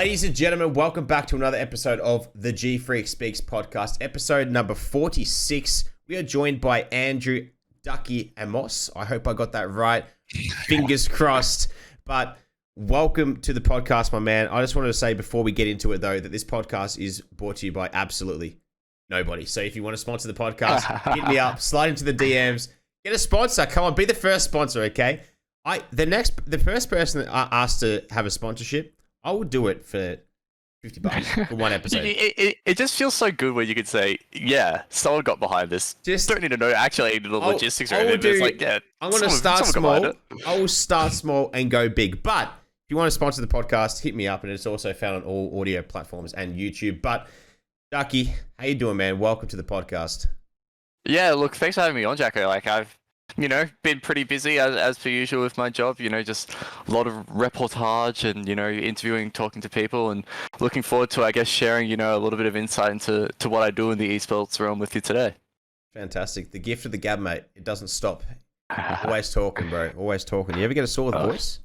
Ladies and gentlemen, welcome back to another episode of the GFreak Speaks podcast, episode number 46. We are joined by Andrew DUCKY AMOS. I hope I got that right. Fingers crossed. But welcome to the podcast, my man. I just wanted to say before we get into it, though, that this podcast is brought to you by absolutely nobody. So if you want to sponsor the podcast, hit me up, slide into the DMs, get a sponsor. Come on, be the first sponsor, okay? The first person that I asked to have a sponsorship, I would do it for $50 for one episode. It just feels so good when you could say, yeah, someone got behind this. Just don't need to know actually the logistics or anything. It's like, yeah, I'm going to start small. I will start small and go big. But if you want to sponsor the podcast, hit me up. And it's also found on all audio platforms and YouTube. But Ducky, how you doing, man? Welcome to the podcast. Yeah, look, thanks for having me on, Jacko. Like I've been pretty busy as per usual with my job, just a lot of reportage and, interviewing, talking to people and looking forward to, I guess, sharing, a little bit of insight into what I do in the esports realm with you today. Fantastic. The gift of the gab, mate. It doesn't stop. Always talking, bro. Always talking. You ever get a sore voice?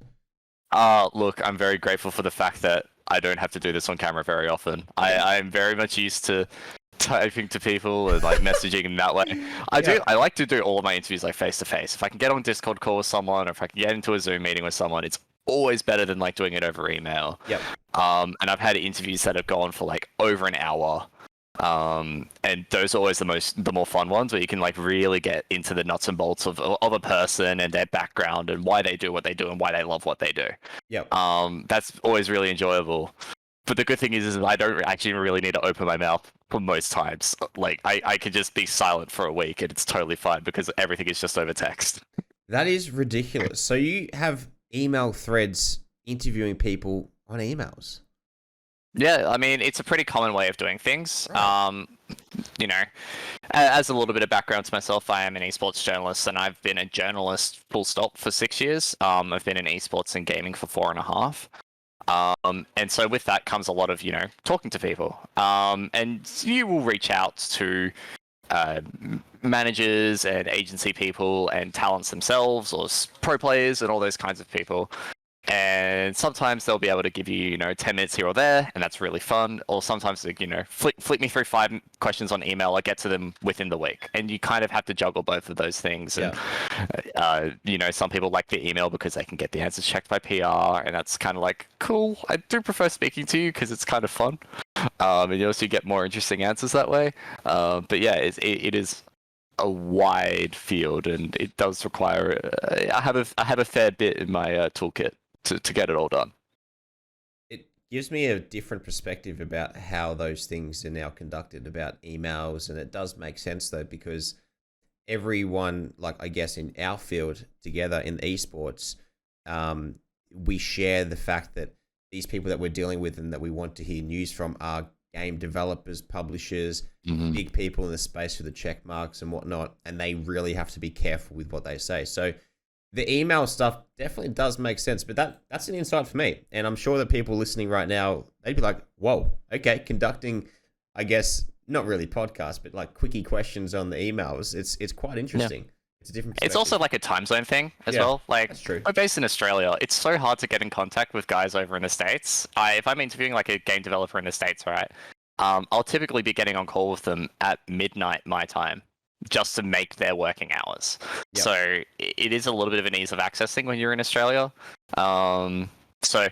Look, I'm very grateful for the fact that I don't have to do this on camera very often. I'm very much used to typing to people and like messaging in that way. I like to do all of my interviews like face to face. If I can get on Discord call with someone or if I can get into a Zoom meeting with someone, it's always better than like doing it over email. Yep. And I've had interviews that have gone for like over an hour. And those are always the more fun ones where you can like really get into the nuts and bolts of a person and their background and why they do what they do and why they love what they do. Yep. That's always really enjoyable. But the good thing is I don't actually really need to open my mouth for most times. Like, I could just be silent for a week and it's totally fine because everything is just over text. That is ridiculous. So you have email threads interviewing people on emails? Yeah, I mean, it's a pretty common way of doing things. Right. As a little bit of background to myself, I am an esports journalist and I've been a journalist full stop for 6 years. I've been in esports and gaming for 4.5. And so with that comes a lot of, talking to people. And you will reach out to managers and agency people and talents themselves or pro players and all those kinds of people. And sometimes they'll be able to give you, 10 minutes here or there, and that's really fun. Or sometimes, flick me through 5 questions on email. I get to them within the week. And you kind of have to juggle both of those things. Yeah. And, some people like the email because they can get the answers checked by PR, and that's kind of like, cool. I do prefer speaking to you because it's kind of fun. And you also get more interesting answers that way. But yeah, it is a wide field, and it does require... I have a fair bit in my toolkit to get it all done. It gives me a different perspective about how those things are now conducted, about emails, and it does make sense though, because everyone, like I guess in our field together in esports, we share the fact that these people that we're dealing with and that we want to hear news from are game developers, publishers, big people in the space with the check marks and whatnot, and they really have to be careful with what they say. So the email stuff definitely does make sense, but that's an insight for me. And I'm sure that people listening right now, they'd be like, whoa, okay, conducting, I guess, not really podcast, but like quickie questions on the emails. It's quite interesting. Yeah. It's a different perspective. It's also like a time zone thing as well. Like, that's true. I'm based in Australia. It's so hard to get in contact with guys over in the States. If I'm interviewing like a game developer in the States, right, I'll typically be getting on call with them at midnight my time, just to make their working hours. Yep. So it is a little bit of an ease of accessing when you're in Australia. So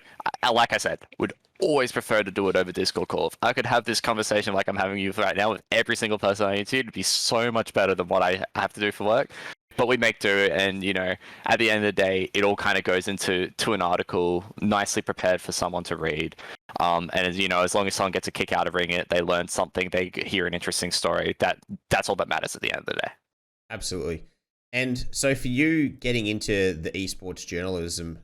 like I said, would always prefer to do it over Discord call. If I could have this conversation like I'm having you right now with every single person I interview, it'd be so much better than what I have to do for work. But we make do, and at the end of the day, it all kind of goes into an article nicely prepared for someone to read. And as long as someone gets a kick out of reading it, they learn something, they hear an interesting story. That's all that matters at the end of the day. Absolutely. And so for you getting into the esports journalism,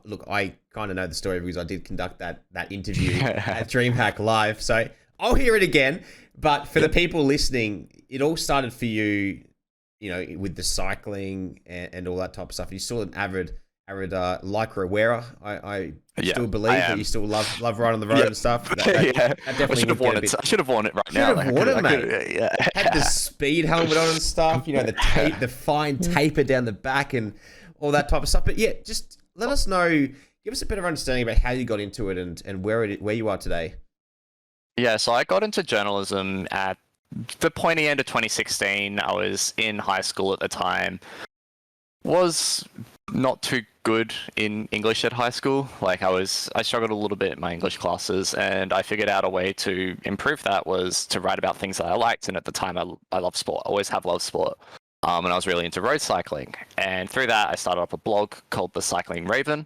look, I kind of know the story because I did conduct that interview at DreamHack Live, so I'll hear it again. But for the people listening, it all started for you, with the cycling and all that type of stuff. You're still an avid Lycra wearer. I still believe that you still love riding on the road and stuff. That definitely I should have worn it right now. Should have worn it, mate. Had the speed helmet on and stuff. The fine taper down the back and all that type of stuff. But yeah, just let us know. give us a better understanding about how you got into it and where you are today. Yeah, so I got into journalism at the pointy end of 2016. I was in high school at the time. Was not too good in English at high school. Like I struggled a little bit in my English classes, and I figured out a way to improve that was to write about things that I liked. And at the time, I loved sport. I always have loved sport. And I was really into road cycling. And through that, I started up a blog called The Cycling Raven.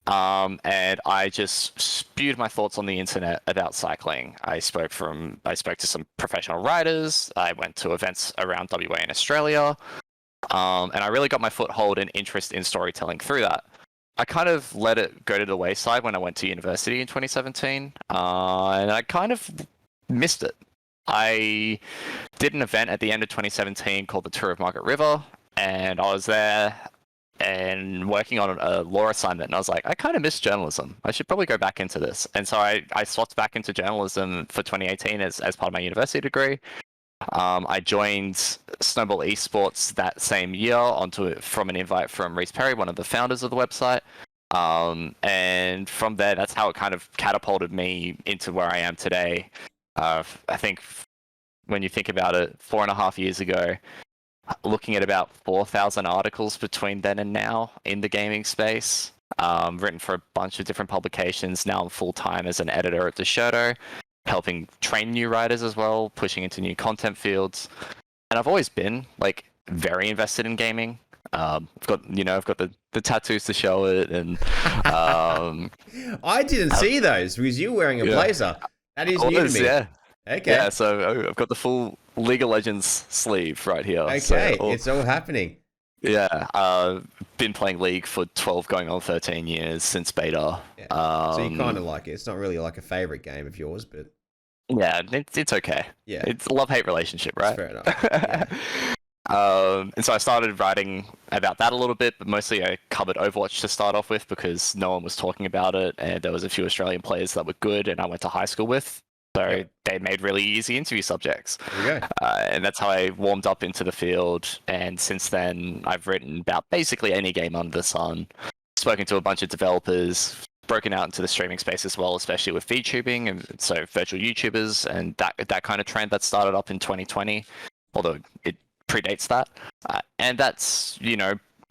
And I just spewed my thoughts on the internet about cycling. I spoke to some professional riders. I went to events around WA and Australia. And I really got my foothold and interest in storytelling through that. I kind of let it go to the wayside when I went to university in 2017, and I kind of missed it. I did an event at the end of 2017 called the Tour of Margaret River, and I was there and working on a law assignment, and I was like, I kind of miss journalism. I should probably go back into this. And so I swapped back into journalism for 2018 as part of my university degree. I joined Snowball Esports that same year from an invite from Reese Perry, one of the founders of the website. And from there, that's how it kind of catapulted me into where I am today. I think when you think about it, 4.5 years ago, looking at about 4,000 articles between then and now in the gaming space, written for a bunch of different publications. Now I'm full-time as an editor at DEXERTO, helping train new writers as well, pushing into new content fields. And I've always been like very invested in gaming. I've got the tattoos to show it, and I didn't see those because you're wearing a blazer. That is new to me. Yeah. Okay. Yeah, so I've got the full League of Legends sleeve right here. Okay, so, it's all happening. Yeah, been playing League for 12, going on 13 years since beta. Yeah. So you kind of like it. It's not really like a favorite game of yours, but yeah, it's okay. Yeah, it's a love-hate relationship, right? That's fair enough. Yeah. And so I started writing about that a little bit, but mostly I covered Overwatch to start off with because no one was talking about it, and there was a few Australian players that were good, and I went to high school with. So they made really easy interview subjects. There you go. And that's how I warmed up into the field. And since then, I've written about basically any game under the sun, spoken to a bunch of developers, broken out into the streaming space as well, especially with VTubing, and so virtual YouTubers, and that kind of trend that started up in 2020, although it predates that. And that's,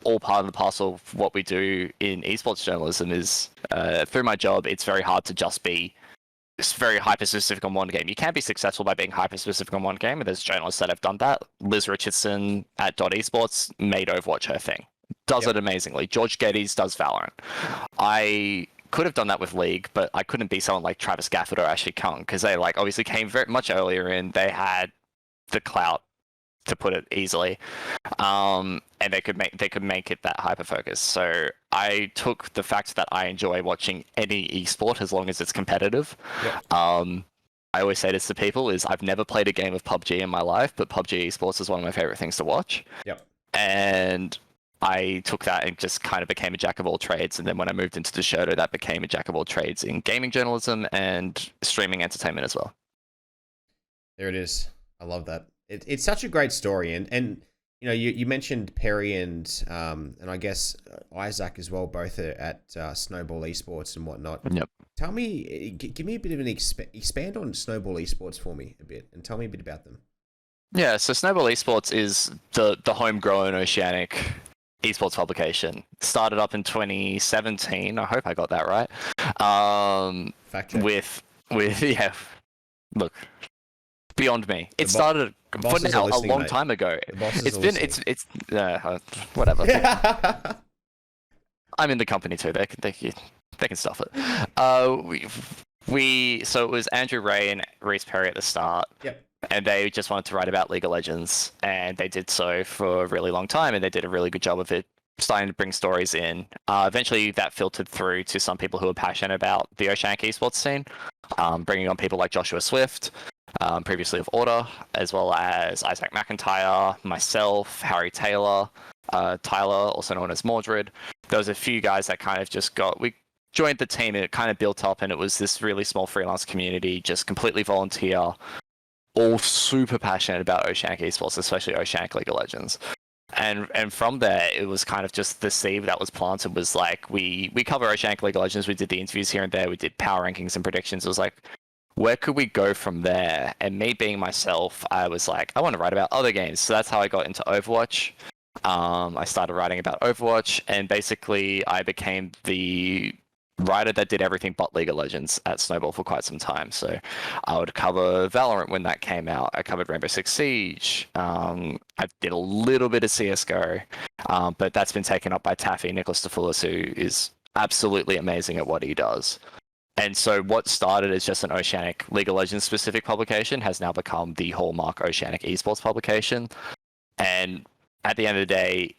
all part of the parcel of what we do in esports journalism is, through my job, it's very hard to just be very hyper-specific on one game. You can be successful by being hyper-specific on one game, and there's journalists that have done that. Liz Richardson at .esports made Overwatch her thing. Does it amazingly. George Geddes does Valorant. I could have done that with League, but I couldn't be someone like Travis Gafford or Ashley Kung, because they obviously came very much earlier in. They had the clout, to put it easily, and they could make it that hyper focused. So I took the fact that I enjoy watching any esport as long as it's competitive. I always say this to people: is I've never played a game of PUBG in my life, but PUBG esports is one of my favorite things to watch. And I took that and just kind of became a jack of all trades. And then when I moved into DEXERTO, that became a jack of all trades in gaming journalism and streaming entertainment as well. There it is. I love that. It's such a great story, and you mentioned Perry and I guess Isaac as well, both are at Snowball Esports and whatnot. Yep. Tell me, give me a bit of an expand on Snowball Esports for me a bit, and tell me a bit about them. Yeah, so Snowball Esports is the homegrown Oceanic esports publication. Started up in 2017. I hope I got that right. Fact check. With look. Beyond me. It started a long time ago. It's whatever. I'm in the company too. They can stuff it. So it was Andrew Ray and Reese Perry at the start. Yep. And they just wanted to write about League of Legends, and they did so for a really long time, and they did a really good job of it, starting to bring stories in. Eventually that filtered through to some people who are passionate about the Oceanic esports scene, bringing on people like Joshua Swift, previously of Order, as well as Isaac McIntyre, myself, Harry Taylor, Tyler, also known as Mordred. There was a few guys that kind of we joined the team, and it kind of built up, and it was this really small freelance community, just completely volunteer, all super passionate about Oceanic esports, especially Oceanic League of Legends. And from there, it was kind of just the seed that was planted. Was like we cover Oceanic League of Legends. We did the interviews here and there. We did power rankings and predictions. It was like, where could we go from there? And me being myself, I was like, I want to write about other games. So that's how I got into Overwatch. I started writing about Overwatch, and basically I became the writer that did everything but League of Legends at Snowball for quite some time. So I would cover Valorant when that came out. I covered Rainbow Six Siege. I did a little bit of CSGO, but that's been taken up by Taffy, Nicholas DeFoulis, who is absolutely amazing at what he does. And so what started as just an Oceanic League of Legends specific publication has now become the hallmark Oceanic esports publication. And at the end of the day,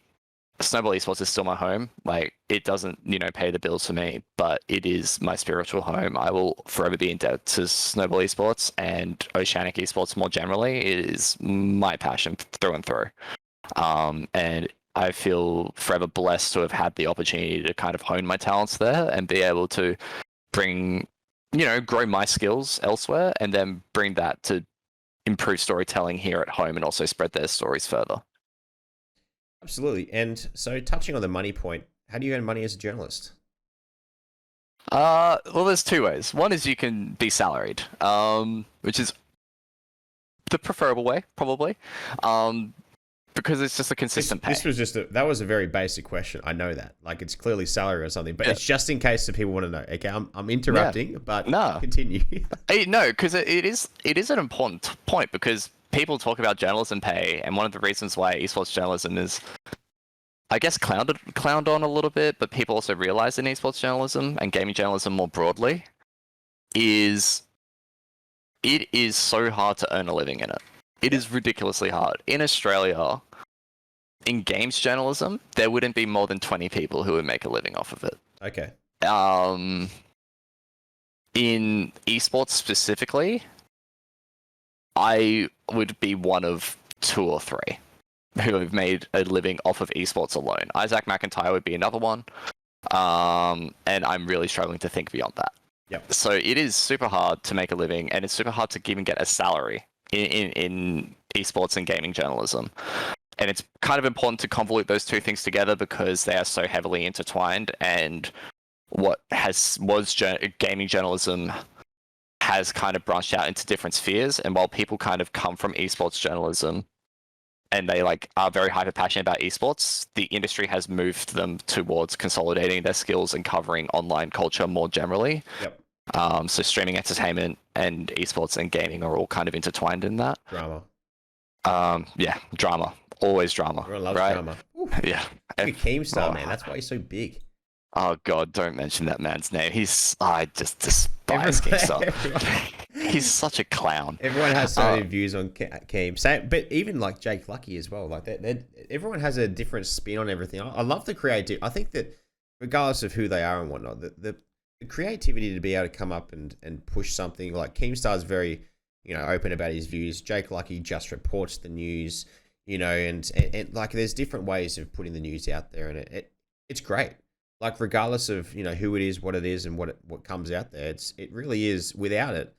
Snowball Esports is still my home. Like, it doesn't, pay the bills for me, but it is my spiritual home. I will forever be in debt to Snowball Esports, and Oceanic Esports more generally is my passion through and through. And I feel forever blessed to have had the opportunity to kind of hone my talents there and be able to bring, grow my skills elsewhere, and then bring that to improve storytelling here at home and also spread their stories further. Absolutely. And so, touching on the money point, how do you earn money as a journalist? Well, there's two ways. One is you can be salaried, which is the preferable way, probably, because it's just a consistent pay. This was that was a very basic question. I know that. Like, it's clearly salary or something, but it's just in case that people want to know. Okay, I'm interrupting, but continue. No, because it is an important point, because people talk about journalism pay, and one of the reasons why esports journalism is, I guess, clowned on a little bit, but people also realize in esports journalism and gaming journalism more broadly, is it is so hard to earn a living in it. It is ridiculously hard. In Australia, in games journalism, there wouldn't be more than 20 people who would make a living off of it. Okay. In esports specifically, I would be one of 2 or 3 who have made a living off of esports alone. Isaac McIntyre would be another one, and I'm really struggling to think beyond that. Yep. So it is super hard to make a living, and it's super hard to even get a salary in esports and gaming journalism. And it's kind of important to convolute those two things together, because they are so heavily intertwined, and what was gaming journalism has kind of branched out into different spheres. And while people kind of come from esports journalism and they are very hyper passionate about esports, the industry has moved them towards consolidating their skills and covering online culture more generally. Yep. So streaming entertainment and esports and gaming are all kind of intertwined in that. Drama. Yeah, drama. Always drama. Everyone loves drama. Ooh. Yeah. Look at Keemstar, man. That's why he's so big. Oh God, don't mention that man's name. I just despise Keemstar. He's such a clown. Everyone has so many views on Keem. Same, but even like Jake Lucky as well. Like that, everyone has a different spin on everything. I love the creativity. I think that regardless of who they are and whatnot, the creativity to be able to come up and push something. Like Keemstar's very, open about his views. Jake Lucky just reports the news, and like there's different ways of putting the news out there, and it's great. Like regardless of who it is, what it is, and what comes out there, it really is. Without it,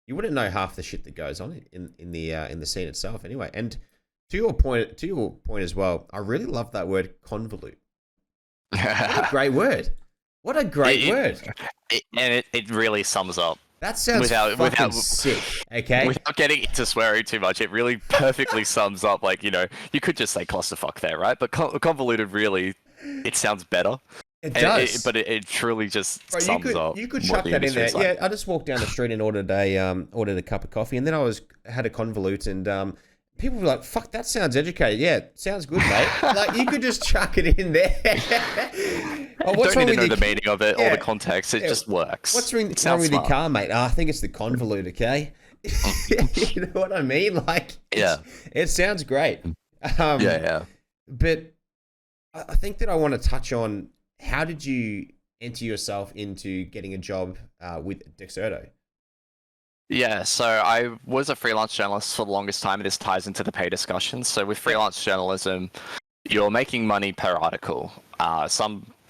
you wouldn't know half the shit that goes on in the scene itself. Anyway, and to your point as well, I really love that word convolute. What a great word! What a great word! It really sums up. That sounds fucking sick. Okay. Without getting into swearing too much, it really perfectly sums up. Like you could just say clusterfuck there, right? But convoluted really, it sounds better. It does, but it truly just sums up. You could chuck that in there. Yeah, I just walked down the street and ordered a cup of coffee, and then I had a convolute, and people were like, "Fuck, that sounds educated." Yeah, sounds good, mate. Like you could just chuck it in there. What's don't need to know the meaning of it or the context. It just works. What's wrong with your car, mate? I think it's the convolute. Okay, you know what I mean? Like, it sounds great. But I think that I want to touch on. How did you enter yourself into getting a job with DEXERTO? Yeah, so I was a freelance journalist for the longest time, and this ties into the pay discussion. So with freelance journalism, you're making money per article.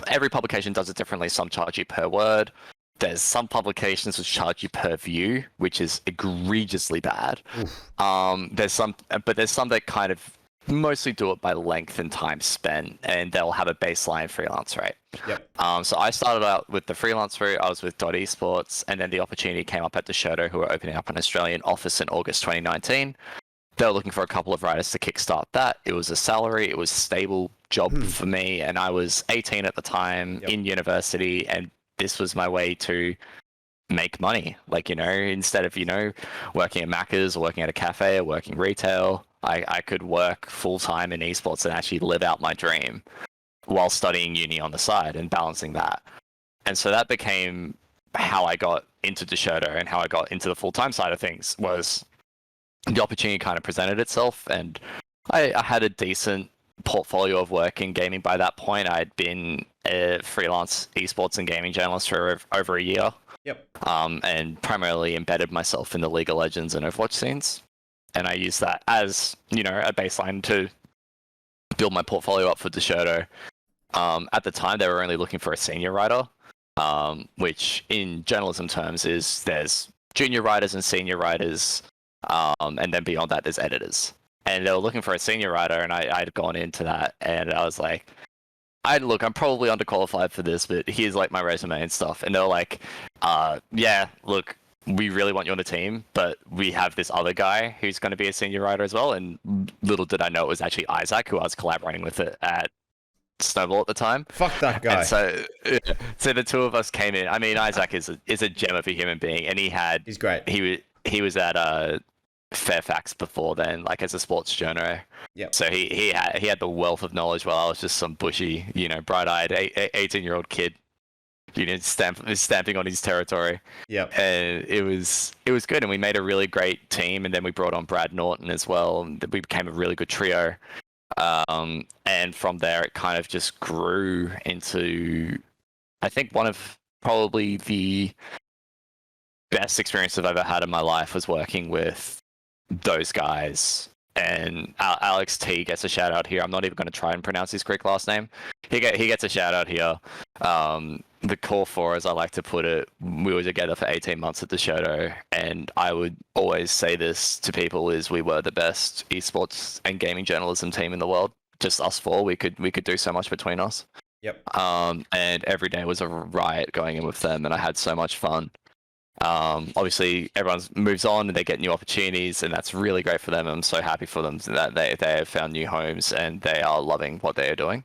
Every publication does it differently. Some charge you per word. There's some publications which charge you per view, which is egregiously bad. There's some that kind of mostly do it by length and time spent, and they'll have a baseline freelance rate. Yep. So I started out with the freelance route. I was with .esports, and then the opportunity came up at DEXERTO, who were opening up an Australian office in August 2019. They were looking for a couple of writers to kickstart that. It was a salary. It was a stable job for me, and I was 18 at the time in university, and this was my way to make money. Like, you know, instead of, you know, working at Macca's or working at a cafe or working retail, I could work full-time in esports and actually live out my dream while studying uni on the side and balancing that. And so that became how I got into DEXERTO, and how I got into the full-time side of things was the opportunity kind of presented itself, and I had a decent portfolio of work in gaming by that point. I'd been a freelance esports and gaming journalist for over a year. Yep. And primarily embedded myself in the League of Legends and Overwatch scenes. And I used that as, you know, a baseline to build my portfolio up for DEXERTO. At the time, they were only looking for a senior writer, which in journalism terms is there's junior writers and senior writers, and then beyond that, there's editors. And they were looking for a senior writer, and I'd gone into that, and I was like, look, I'm probably underqualified for this, but here's like my resume and stuff. And they're like, yeah, look, we really want you on the team, but we have this other guy who's going to be a senior writer as well. And little did I know it was actually Isaac, who I was collaborating with at Snowball at the time. Fuck that guy. And so the two of us came in. I mean, Isaac is a gem of a human being, and he's great. He was at Fairfax before then, like as a sports journo. Yep. So he had the wealth of knowledge, while I was just some bushy, you know, bright-eyed 18-year-old kid, you know, stamping on his territory. Yep. And it was good, and we made a really great team. And then we brought on Brad Norton as well, and we became a really good trio. And from there, it kind of just grew into, I think, one of probably the best experiences I've ever had in my life was working with those guys. And Alex T gets a shout out here. I'm not even going to try and pronounce his Greek last name. He gets a shout out here. The core four, as I like to put it, we were together for 18 months at DEXERTO, and I would always say this to people: is we were the best esports and gaming journalism team in the world. Just us four, we could do so much between us. Yep. And every day was a riot going in with them, and I had so much fun. Obviously everyone moves on and they get new opportunities, and that's really great for them. I'm so happy for them that they have found new homes and they are loving what they are doing.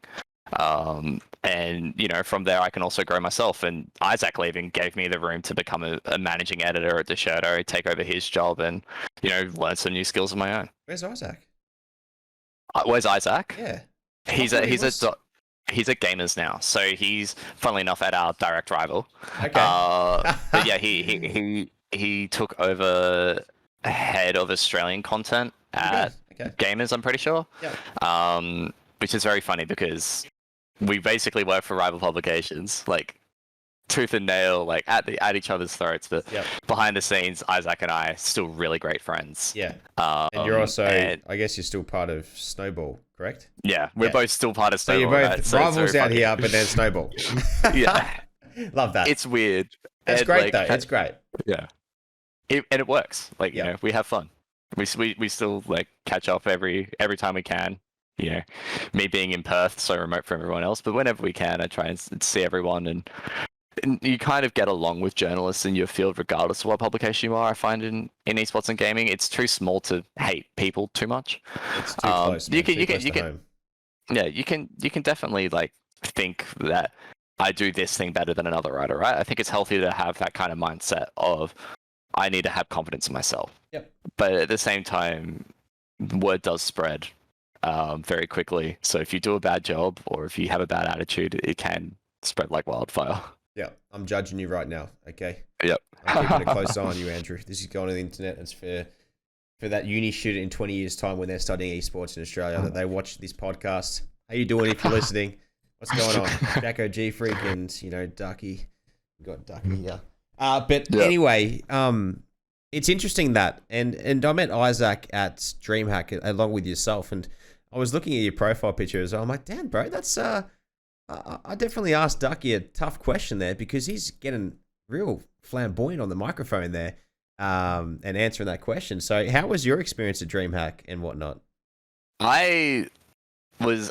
And you know, from there I can also grow myself, and Isaac leaving gave me the room to become a managing editor at DEXERTO, take over his job, and you know, learn some new skills of my own. Where's Isaac? Where's Isaac? Yeah. He's at Gamers now, so he's, funnily enough, at our direct rival. Okay. But yeah, he took over head of Australian content at Gamers, I'm pretty sure. Yeah. Which is very funny because we basically work for rival publications, like tooth and nail, like at each other's throats. But behind the scenes, Isaac and I are still really great friends. Yeah. And you're also, I guess, you're still part of Snowball, correct? Yeah, we're both still part of Snowball. So you're both rivals out here, but then Snowball. Yeah. Love that. It's weird. It's great, though. It's great. Yeah. And it works. Like, you know, we have fun. We still like catch up every time we can. You know, me being in Perth, so remote from everyone else, but whenever we can, I try and see everyone, and you kind of get along with journalists in your field regardless of what publication you are. I find in esports and gaming, it's too small to hate people too much. It's too close. You can you can definitely like think that I do this thing better than another writer, right? I think it's healthy to have that kind of mindset of I need to have confidence in myself. Yep. But at the same time, word does spread very quickly. So if you do a bad job or if you have a bad attitude, it can spread like wildfire. Yeah, I'm judging you right now, okay? Yep. I'm keeping a close eye on you, Andrew. This is going on the internet. It's for that uni student in 20 years' time when they're studying esports in Australia that they watch this podcast. How you doing if you're listening? What's going on? Jacko, GFreak, and, you know, Ducky. We've got Ducky here. Anyway, it's interesting that, and I met Isaac at DreamHack along with yourself, and I was looking at your profile pictures. I'm like, damn, bro, that's I definitely asked Ducky a tough question there because he's getting real flamboyant on the microphone there, and answering that question. So, how was your experience at DreamHack and whatnot? I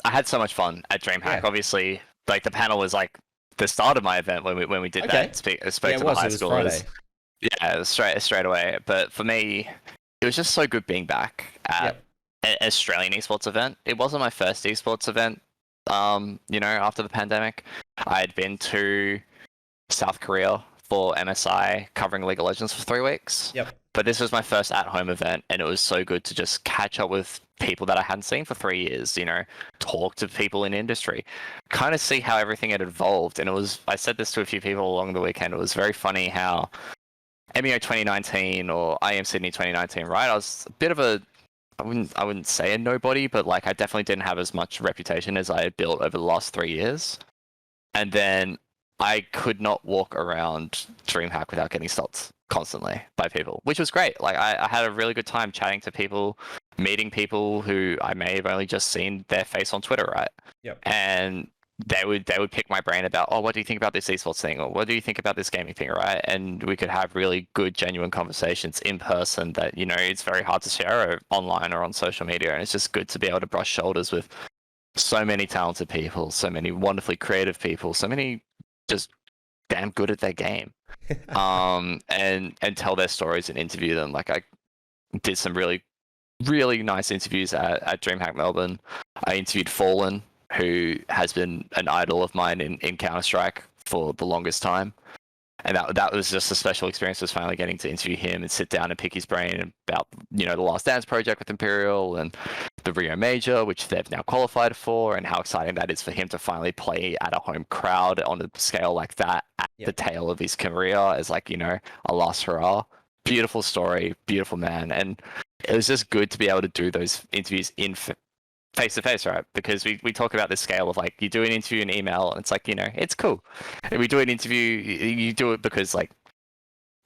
had so much fun at DreamHack. Yeah. Obviously, like the panel was like the start of my event when we did Okay. that. Spoke Yeah, to it the was. high It was schoolers. Friday. Yeah, it was straight away. But for me, it was just so good being back at an Australian esports event. It wasn't my first esports event. After the pandemic, I had been to South Korea for MSI covering League of Legends for 3 weeks. Yep. But this was my first at-home event, and it was so good to just catch up with people that I hadn't seen for 3 years. Talk to people in industry, kind of see how everything had evolved. And I said this to a few people along the weekend. It was very funny how MEO 2019 or IM Sydney 2019, right? I was a bit of I wouldn't say a nobody, but like I definitely didn't have as much reputation as I had built over the last 3 years. And then I could not walk around DreamHack without getting stopped constantly by people, which was great. Like I had a really good time chatting to people, meeting people who I may have only just seen their face on Twitter, right? Yep. And they would pick my brain about, oh, what do you think about this esports thing, or what do you think about this gaming thing, right? And we could have really good, genuine conversations in person that it's very hard to share online or on social media, and it's just good to be able to brush shoulders with so many talented people, so many wonderfully creative people, so many just damn good at their game, and tell their stories and interview them. Like I did some really, really nice interviews at DreamHack Melbourne. I interviewed Fallen, who has been an idol of mine in Counter-Strike for the longest time. And that was just a special experience, was finally getting to interview him and sit down and pick his brain about, the Last Dance project with Imperial and the Rio Major, which they've now qualified for, and how exciting that is for him to finally play at a home crowd on a scale like that at the tail of his career as a last hurrah. Beautiful story, beautiful man. And it was just good to be able to do those interviews in face to face, right? Because we talk about this scale of like, you do an interview in email and it's like, it's cool. And we do an interview, you do it because like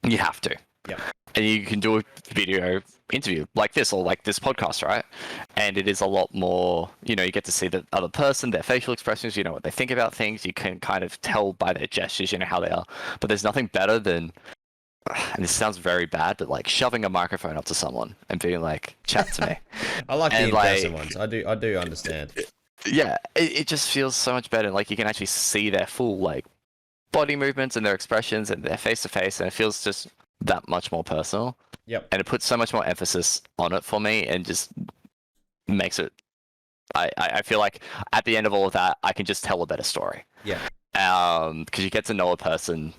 you have to. Yeah. And you can do a video interview like this or like this podcast, right? And it is a lot more, you get to see the other person, their facial expressions, what they think about things. You can kind of tell by their gestures, how they are. But there's nothing better than, and this sounds very bad, but like shoving a microphone up to someone and being like, chat to me. I like the in-person ones. I do understand. Yeah, it just feels so much better. Like you can actually see their full like body movements and their expressions and their face to face, and it feels just that much more personal. Yep. And it puts so much more emphasis on it for me, and just makes it. I feel like at the end of all of that, I can just tell a better story. Yeah. Because you get to know a person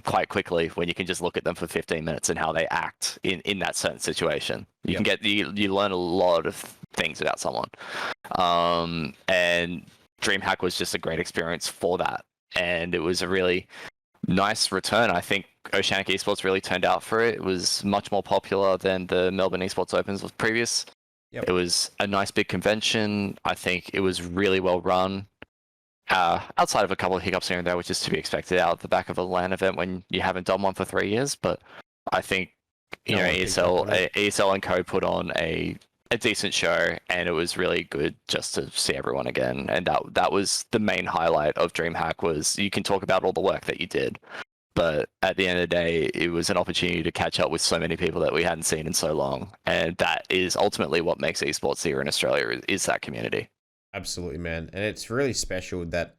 quite quickly when you can just look at them for 15 minutes and how they act in that certain situation. You can you learn a lot of things about someone. And DreamHack was just a great experience for that. And it was a really nice return. I think Oceanic Esports really turned out for it. It was much more popular than the Melbourne Esports Opens was previous. Yep. It was a nice big convention. I think it was really well run. Outside of a couple of hiccups here and there, which is to be expected out the back of a LAN event when you haven't done one for 3 years. But I think ESL and Co put on a decent show, and it was really good just to see everyone again. And that was the main highlight of DreamHack. Was you can talk about all the work that you did, but at the end of the day, it was an opportunity to catch up with so many people that we hadn't seen in so long, and that is ultimately what makes esports here in Australia is that community. Absolutely, man. And it's really special that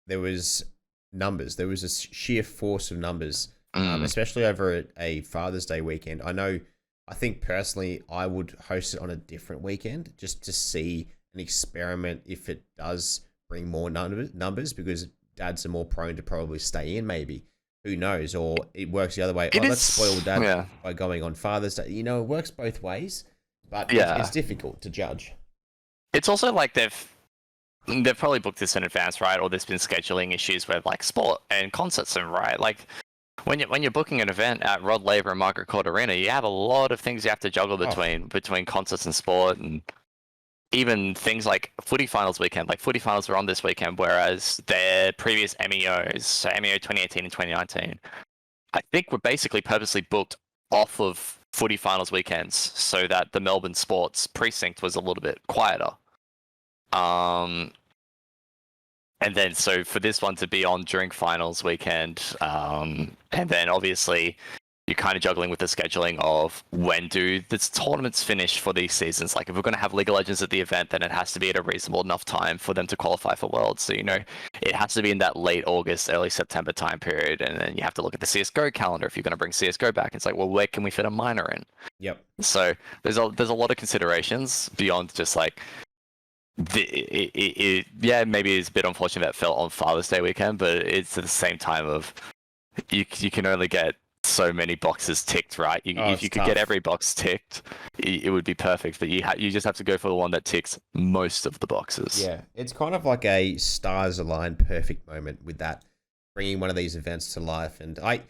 there was numbers. There was a sheer force of numbers, especially over a Father's Day weekend. I think personally, I would host it on a different weekend just to see an experiment if it does bring more numbers, because dads are more prone to probably stay in, maybe. Who knows? Or it works the other way. Let's spoil dad by going on Father's Day. It works both ways, but it's difficult to judge. It's also like they've probably booked this in advance, right? Or there's been scheduling issues with like sport and concerts, and right, like when you're booking an event at Rod Laver and Margaret Court Arena, you have a lot of things you have to juggle between concerts and sport, and even things like footy finals weekend. Like footy finals were on this weekend, whereas their previous MEOs, so MEO 2018 and 2019, I think were basically purposely booked off of footy finals weekends so that the Melbourne sports precinct was a little bit quieter. And then so for this one to be on during finals weekend, and then obviously you're kind of juggling with the scheduling of when do the tournaments finish for these seasons. Like if we're going to have League of Legends at the event, then it has to be at a reasonable enough time for them to qualify for Worlds. So, it has to be in that late August, early September time period. And then you have to look at the CSGO calendar if you're going to bring CSGO back. It's like, well, where can we fit a minor in? Yep. So there's a lot of considerations beyond just like, yeah, maybe it's a bit unfortunate that it fell on Father's Day weekend, but it's at the same time of you can only get so many boxes ticked, right? If you could get every box ticked, it would be perfect. But you just have to go for the one that ticks most of the boxes. Yeah, it's kind of like a stars align perfect moment with that, bringing one of these events to life. And I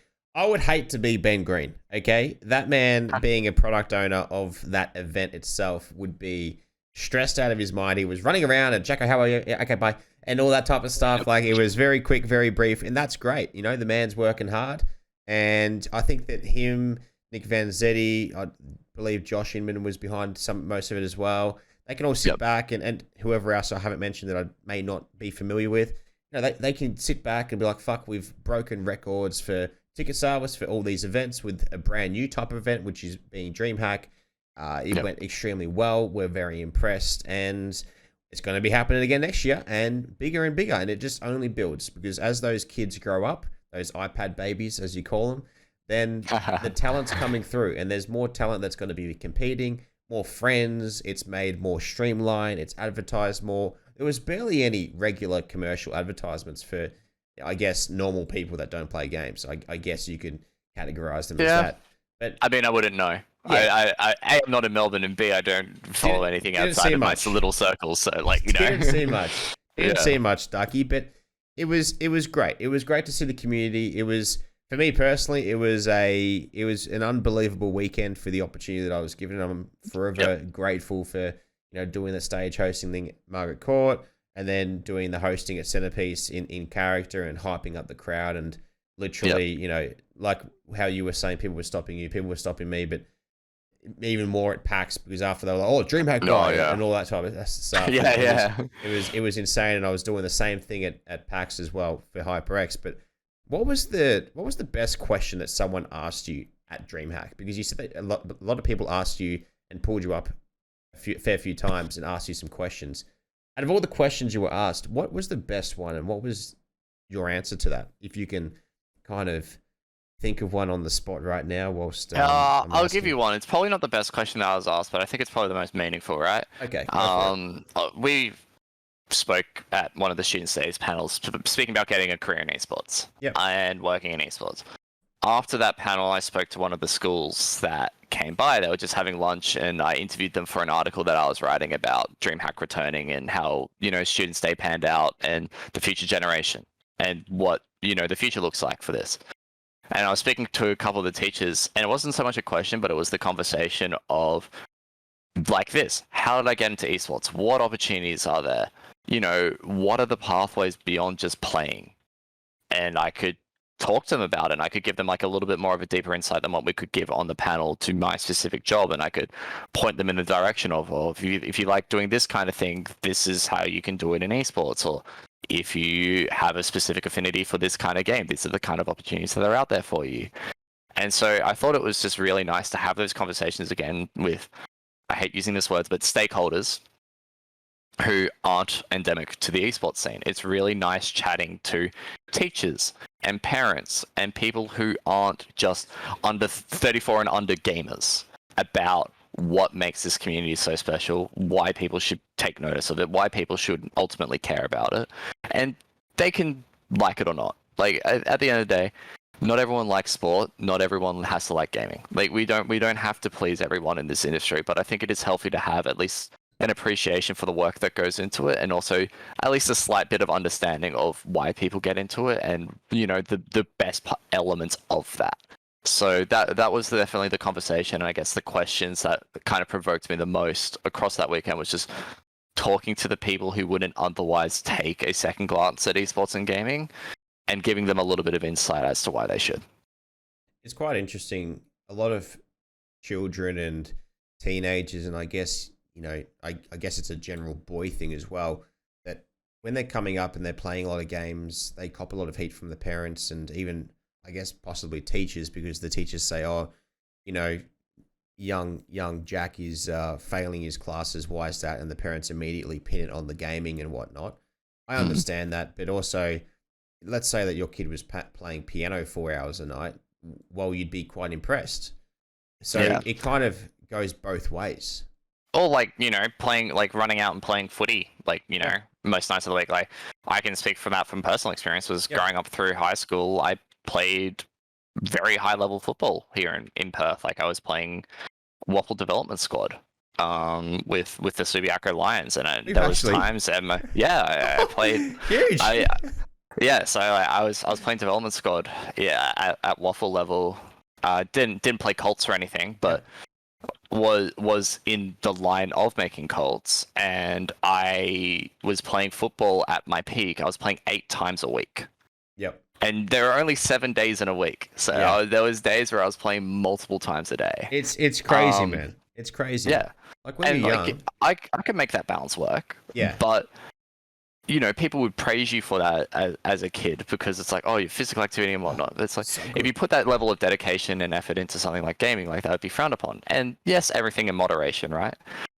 would hate to be Ben Green, okay? That man being a product owner of that event itself would be stressed out of his mind. He was running around and, Jacko, how are you? Yeah, okay, bye. And all that type of stuff. Like, it was very quick, very brief. And that's great. The man's working hard. And I think that him, Nick Vanzetti, I believe Josh Inman was behind most of it as well. They can all sit back and whoever else I haven't mentioned that I may not be familiar with, they can sit back and be like, fuck, we've broken records for ticket sales for all these events with a brand new type of event, which is being DreamHack. It went extremely well. We're very impressed. And it's going to be happening again next year and bigger. And it just only builds because as those kids grow up, those iPad babies, as you call them, then the talent's coming through and there's more talent that's going to be competing, more friends. It's made more streamlined. It's advertised more. There was barely any regular commercial advertisements for, I guess, normal people that don't play games. I guess you could categorize them as that. But I mean, I wouldn't know. Yeah. A, I'm not in Melbourne, and B, I don't follow anything outside of my little circles. So, Didn't see much. Didn't see much, Ducky, but it was great. It was great to see the community. It was, for me personally, it was an unbelievable weekend for the opportunity that I was given. I'm forever grateful for doing the stage hosting thing at Margaret Court, and then doing the hosting at Centerpiece in character and hyping up the crowd and literally, like how you were saying, people were stopping you, people were stopping me, but even more at PAX because after they were like, oh, DreamHack guy and all that type of stuff. It was insane, and I was doing the same thing at PAX as well for HyperX. But what was the best question that someone asked you at DreamHack? Because you said that a lot of people asked you and pulled you up a fair few times and asked you some questions. Out of all the questions you were asked, what was the best one, and what was your answer to that? If you can kind of think of one on the spot right now whilst I'll give you one. It's probably not the best question that I was asked, but I think it's probably the most meaningful, right? Okay. We spoke at one of the student studies panels speaking about getting a career in esports and working in esports. After that panel, I spoke to one of the schools that came by. They were just having lunch, and I interviewed them for an article that I was writing about DreamHack returning and how student stay panned out and the future generation and what the future looks like for this. And I was speaking to a couple of the teachers, and it wasn't so much a question, but it was the conversation of like this: how did I get into esports? What opportunities are there? What are the pathways beyond just playing? And I could talk to them about it, and I could give them like a little bit more of a deeper insight than what we could give on the panel to my specific job, and I could point them in the direction of, if you like doing this kind of thing, this is how you can do it in esports, or if you have a specific affinity for this kind of game, these are the kind of opportunities that are out there for you. And so I thought it was just really nice to have those conversations again with, I hate using this word, but stakeholders who aren't endemic to the esports scene. It's really nice chatting to teachers and parents and people who aren't just under 34 and under gamers about what makes this community so special, why people should take notice of it, why people should ultimately care about it. And they can like it or not. Like, at the end of the day, not everyone likes sport, not everyone has to like gaming. Like, we don't have to please everyone in this industry, but I think it is healthy to have at least an appreciation for the work that goes into it, and also at least a slight bit of understanding of why people get into it and the best elements of that. So that was definitely the conversation, and I guess the questions that kind of provoked me the most across that weekend was just talking to the people who wouldn't otherwise take a second glance at esports and gaming and giving them a little bit of insight as to why they should. It's quite interesting. A lot of children and teenagers, and I guess I guess it's a general boy thing as well, that when they're coming up and they're playing a lot of games, they cop a lot of heat from the parents and even I guess possibly teachers, because the teachers say, oh, you know, young Jack is failing his classes. Why is that? And the parents immediately pin it on the gaming and whatnot. I understand that, but also, let's say that your kid was playing piano 4 hours a night. Well, you'd be quite impressed. So it kind of goes both ways. Or like, you know, playing, like running out and playing footy, like, you know, most nights of the week. Like, I can speak from that from personal experience. Was growing up through high school, I played very high level football here in Perth. Like, I was playing Waffle Development Squad with the Subiaco Lions, and there was times I played huge. So I was playing development squad at Waffle level. Didn't play Colts or anything, but was in the line of making Colts, and I was playing football at my peak. I was playing 8 times a week. Yep. And there are only 7 days in a week, so there was days where I was playing multiple times a day. It's crazy, man. It's crazy. Yeah. Like when you're young, I can make that balance work. Yeah. But you know, people would praise you for that as a kid, because it's like, oh, your physical activity and whatnot. It's like, so if you put that level of dedication and effort into something like gaming, like that would be frowned upon. And yes, everything in moderation, right?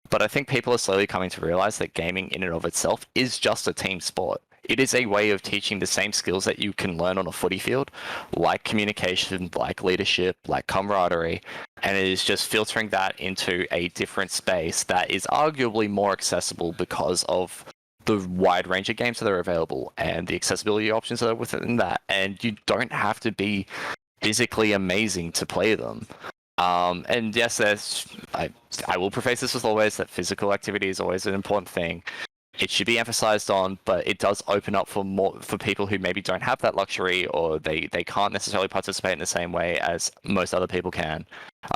But I think people are slowly coming to realize that gaming in and of itself is just a team sport. It is a way of teaching the same skills that you can learn on a footy field, like communication, like leadership, like camaraderie, and it is just filtering that into a different space that is arguably more accessible because of the wide range of games that are available and the accessibility options that are within that. And you don't have to be physically amazing to play them. And yes, I will preface this with always that physical activity is always an important thing. It should be emphasized on, but it does open up for people who maybe don't have that luxury, or they can't necessarily participate in the same way as most other people can,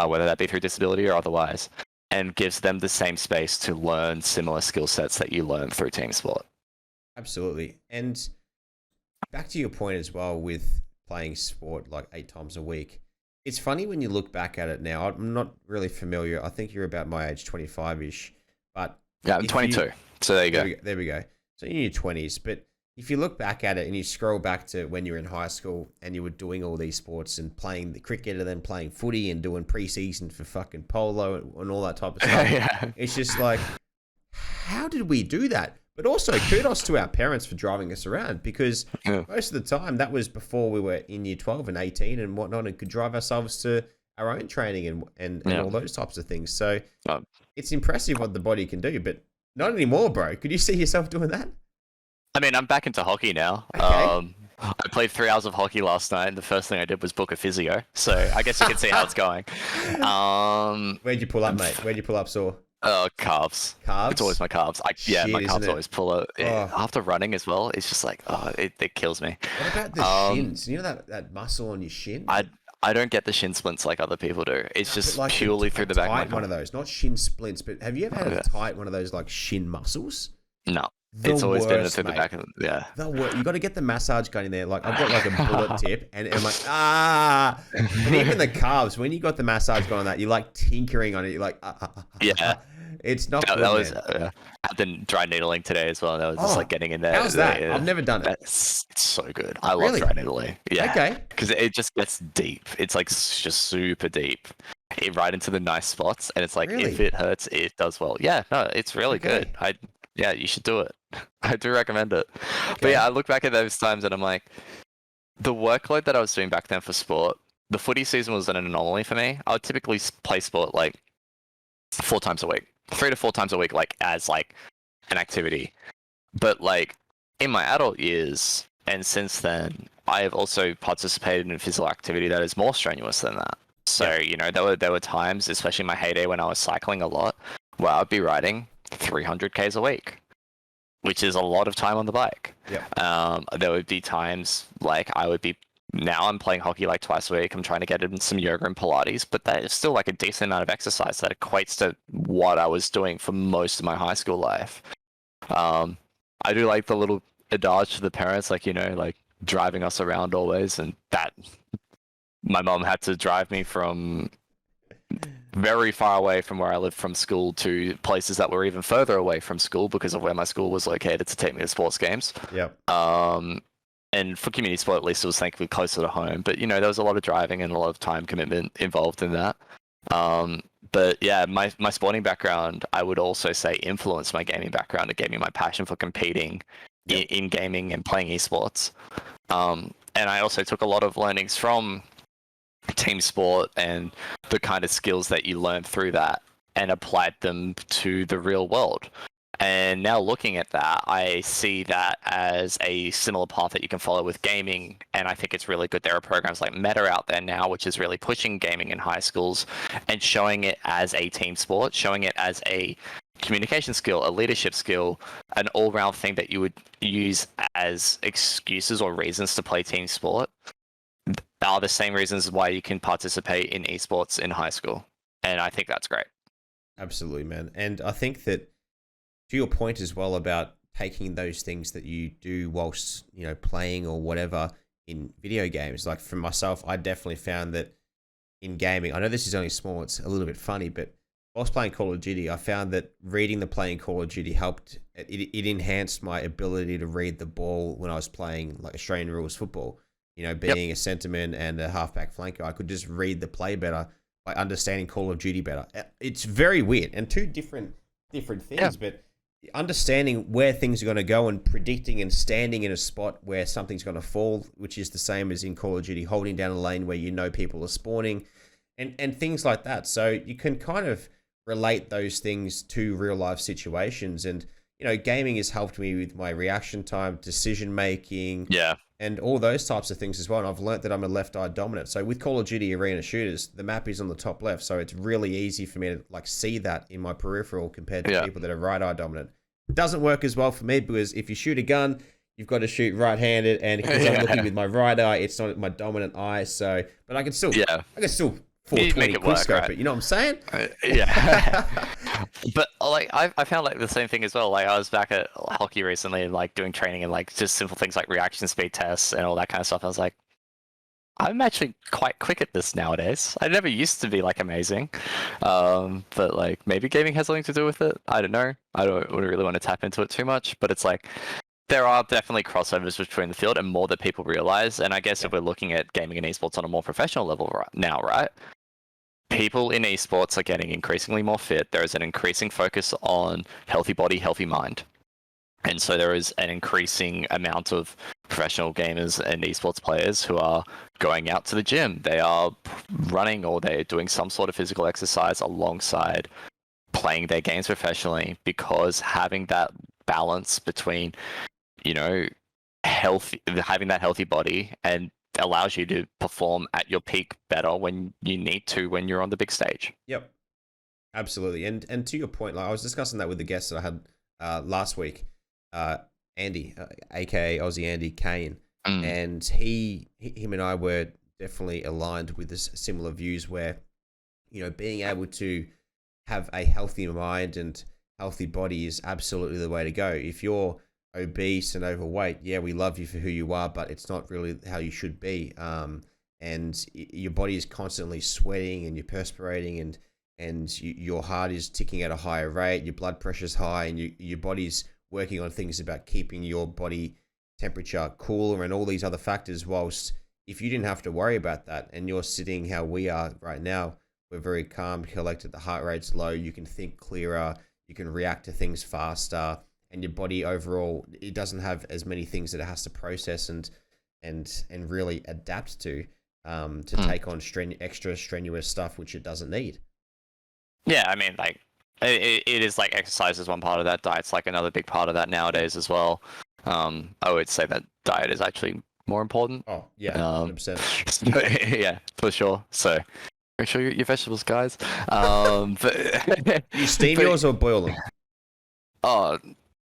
whether that be through disability or otherwise, and gives them the same space to learn similar skill sets that you learn through team sport. Absolutely. And back to your point as well with playing sport like 8 times a week. It's funny when you look back at it now. I'm not really familiar. I think you're about my age, 25-ish. But yeah, I'm 22. So there you go. There we go. So you're in your 20s. But if you look back at it and you scroll back to when you were in high school and you were doing all these sports and playing the cricket and then playing footy and doing preseason for fucking polo and all that type of stuff. It's just like, how did we do that? But also kudos to our parents for driving us around, because most of the time that was before we were in year 12 and 18 and whatnot, and could drive ourselves to our own training and all those types of things. So it's impressive what the body can do, but not anymore, bro. Could you see yourself doing that? I mean, I'm back into hockey now. Okay. I played 3 hours of hockey last night, and the first thing I did was book a physio. So I guess you can see how it's going. Where'd you pull up, mate? Where'd you pull up sore? Calves. Calves? It's always my calves. My calves always pull out. Yeah. After running as well, it's just like, it kills me. What about the shins? You know that muscle on your shin? I don't get the shin splints like other people do. It's just like purely through the back of my one of those, not shin splints, but have you ever had a tight one of those like shin muscles? No. It's always been through the back of You got to get the massage gun in there. Like, I've got like a bullet tip, and I'm like, and even the calves, when you got the massage gun on that, you're like tinkering on it. You're like, It's not good, that was I had the dry needling today as well. That was just like getting in there. How's that? I've never done it. It's so good. I love dry needling. Yeah. Okay. Because it just gets deep. It's like just super deep. Right into the nice spots, and it's like if it hurts, it does well. Yeah, no, it's really good. Yeah, you should do it. I do recommend it. Okay. But yeah, I look back at those times and I'm like, the workload that I was doing back then for sport, the footy season was an anomaly for me. I would typically play sport like 4 times a week, 3 to 4 times a week, like as like an activity. But like in my adult years and since then, I have also participated in physical activity that is more strenuous than that. So, you know, there were times, especially in my heyday when I was cycling a lot, where I'd be riding 300 Ks a week, which is a lot of time on the bike. There would be times like now I'm playing hockey like twice a week. I'm trying to get in some yoga and Pilates, but that is still like a decent amount of exercise that equates to what I was doing for most of my high school life. I do like the little adage to the parents, like, you know, like driving us around always, and that my mom had to drive me from very far away from where I lived from school to places that were even further away from school because of where my school was located to take me to sports games. Yep. And and for community sport, at least it was thankfully closer to home. But there was a lot of driving and a lot of time commitment involved in that. But yeah, my sporting background, I would also say, influenced my gaming background. It gave me my passion for competing in gaming and playing esports. And I also took a lot of learnings from team sport and the kind of skills that you learn through that and applied them to the real world. And now looking at that, I see that as a similar path that you can follow with gaming. And I think it's really good. There are programs like Meta out there now, which is really pushing gaming in high schools and showing it as a team sport, showing it as a communication skill, a leadership skill, an all-round thing that you would use as excuses or reasons to play team sport are the same reasons why you can participate in esports in high school. And I think that's great. Absolutely, man. And I think that, to your point as well about taking those things that you do whilst, playing or whatever in video games, like for myself, I definitely found that in gaming, I know this is only small, it's a little bit funny, but whilst playing Call of Duty, I found that reading the play in Call of Duty helped, it enhanced my ability to read the ball when I was playing like Australian rules football. Being a centerman and a halfback flanker, I could just read the play better by understanding Call of Duty better. It's very weird and two different things, but understanding where things are going to go and predicting and standing in a spot where something's going to fall, which is the same as in Call of Duty, holding down a lane where people are spawning and things like that. So you can kind of relate those things to real life situations. And, gaming has helped me with my reaction time, decision making, and all those types of things as well. And I've learnt that I'm a left-eye dominant. So with Call of Duty Arena Shooters, the map is on the top left. So it's really easy for me to see that in my peripheral compared to people that are right-eye dominant. It doesn't work as well for me because if you shoot a gun, you've got to shoot right-handed. And because I'm looking with my right eye, it's not my dominant eye. So, but I can still 420 quickscope it. You know what I'm saying? But I found the same thing as well. I was back at hockey recently and doing training and just simple things like reaction speed tests and all that kind of stuff. I was like, I'm actually quite quick at this nowadays. I never used to be amazing, but maybe gaming has something to do with it. I don't know. I wouldn't really want to tap into it too much, but it's there are definitely crossovers between the field and more that people realize. And I guess if we're looking at gaming and esports on a more professional level right? People in esports are getting increasingly more fit. There is an increasing focus on healthy body, healthy mind. And so there is an increasing amount of professional gamers and esports players who are going out to the gym. They are running or they're doing some sort of physical exercise alongside playing their games professionally, because having that balance between, having that healthy body and allows you to perform at your peak better when you need to, when you're on the big stage. Yep, absolutely. And to your point, I was discussing that with the guests that I had last week, Andy, aka Aussie Andy Kane, and him and I were definitely aligned with this similar views where, being able to have a healthy mind and healthy body is absolutely the way to go. If you're obese and overweight, we love you for who you are, but it's not really how you should be. And your body is constantly sweating and you're perspirating and your heart is ticking at a higher rate, your blood pressure's high, and your body's working on things about keeping your body temperature cooler and all these other factors. Whilst if you didn't have to worry about that and you're sitting how we are right now, we're very calm, collected, the heart rate's low, you can think clearer, you can react to things faster, and your body overall, it doesn't have as many things that it has to process and really adapt to take on extra strenuous stuff which it doesn't need. Yeah, I mean, it is exercise is one part of that. Diet's another big part of that nowadays as well. I would say that diet is actually more important. Oh yeah, 100%. Yeah, for sure. So make sure you eat your vegetables, guys. But you steam yours or boil them? Oh,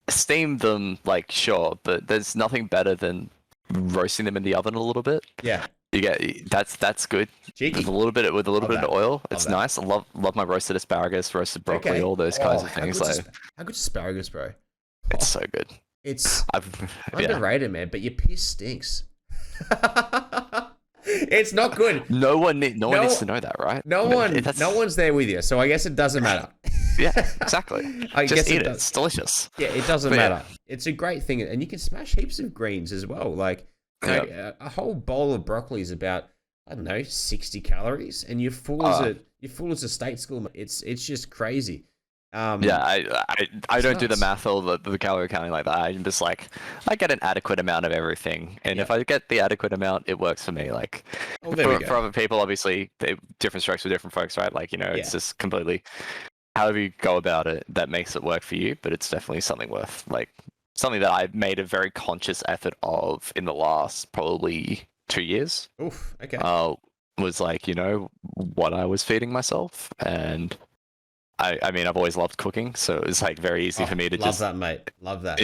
steam them, sure, but there's nothing better than roasting them in the oven a little bit. Yeah. You get that's good. Cheeky. With a little bit of oil. It's that. Nice. I love my roasted asparagus, roasted broccoli, all those kinds of things. How good's asparagus, bro? It's so good. It's underrated, man. But your piss stinks. It's not good. No one needs to know that, right? No one's there with you, so I guess it doesn't matter. Yeah, exactly. I Just guess eat it. It's delicious. Yeah, it doesn't matter. It's a great thing, and you can smash heaps of greens as well. Like, Yeah. a whole bowl of broccoli is about, I don't know, 60 calories, and you're full as a state school. It's just crazy. Yeah, Um, I it's don't do the nuts. math or the calorie counting like that. I'm just like, I get an adequate amount of everything, and if Yep. I get the adequate amount, it works for me. Like, Oh, there we for go. other people, obviously, different strokes for different folks, right? Like, Yeah. it's just completely however you go about it that makes it work for you. But it's definitely something worth like something that I've made a very conscious effort of in the last probably 2 years. Oof. Okay. Uh, was like what I was feeding myself, and I mean, I've always loved cooking, so it was like very easy Oh, for me to love just that, mate. Love that.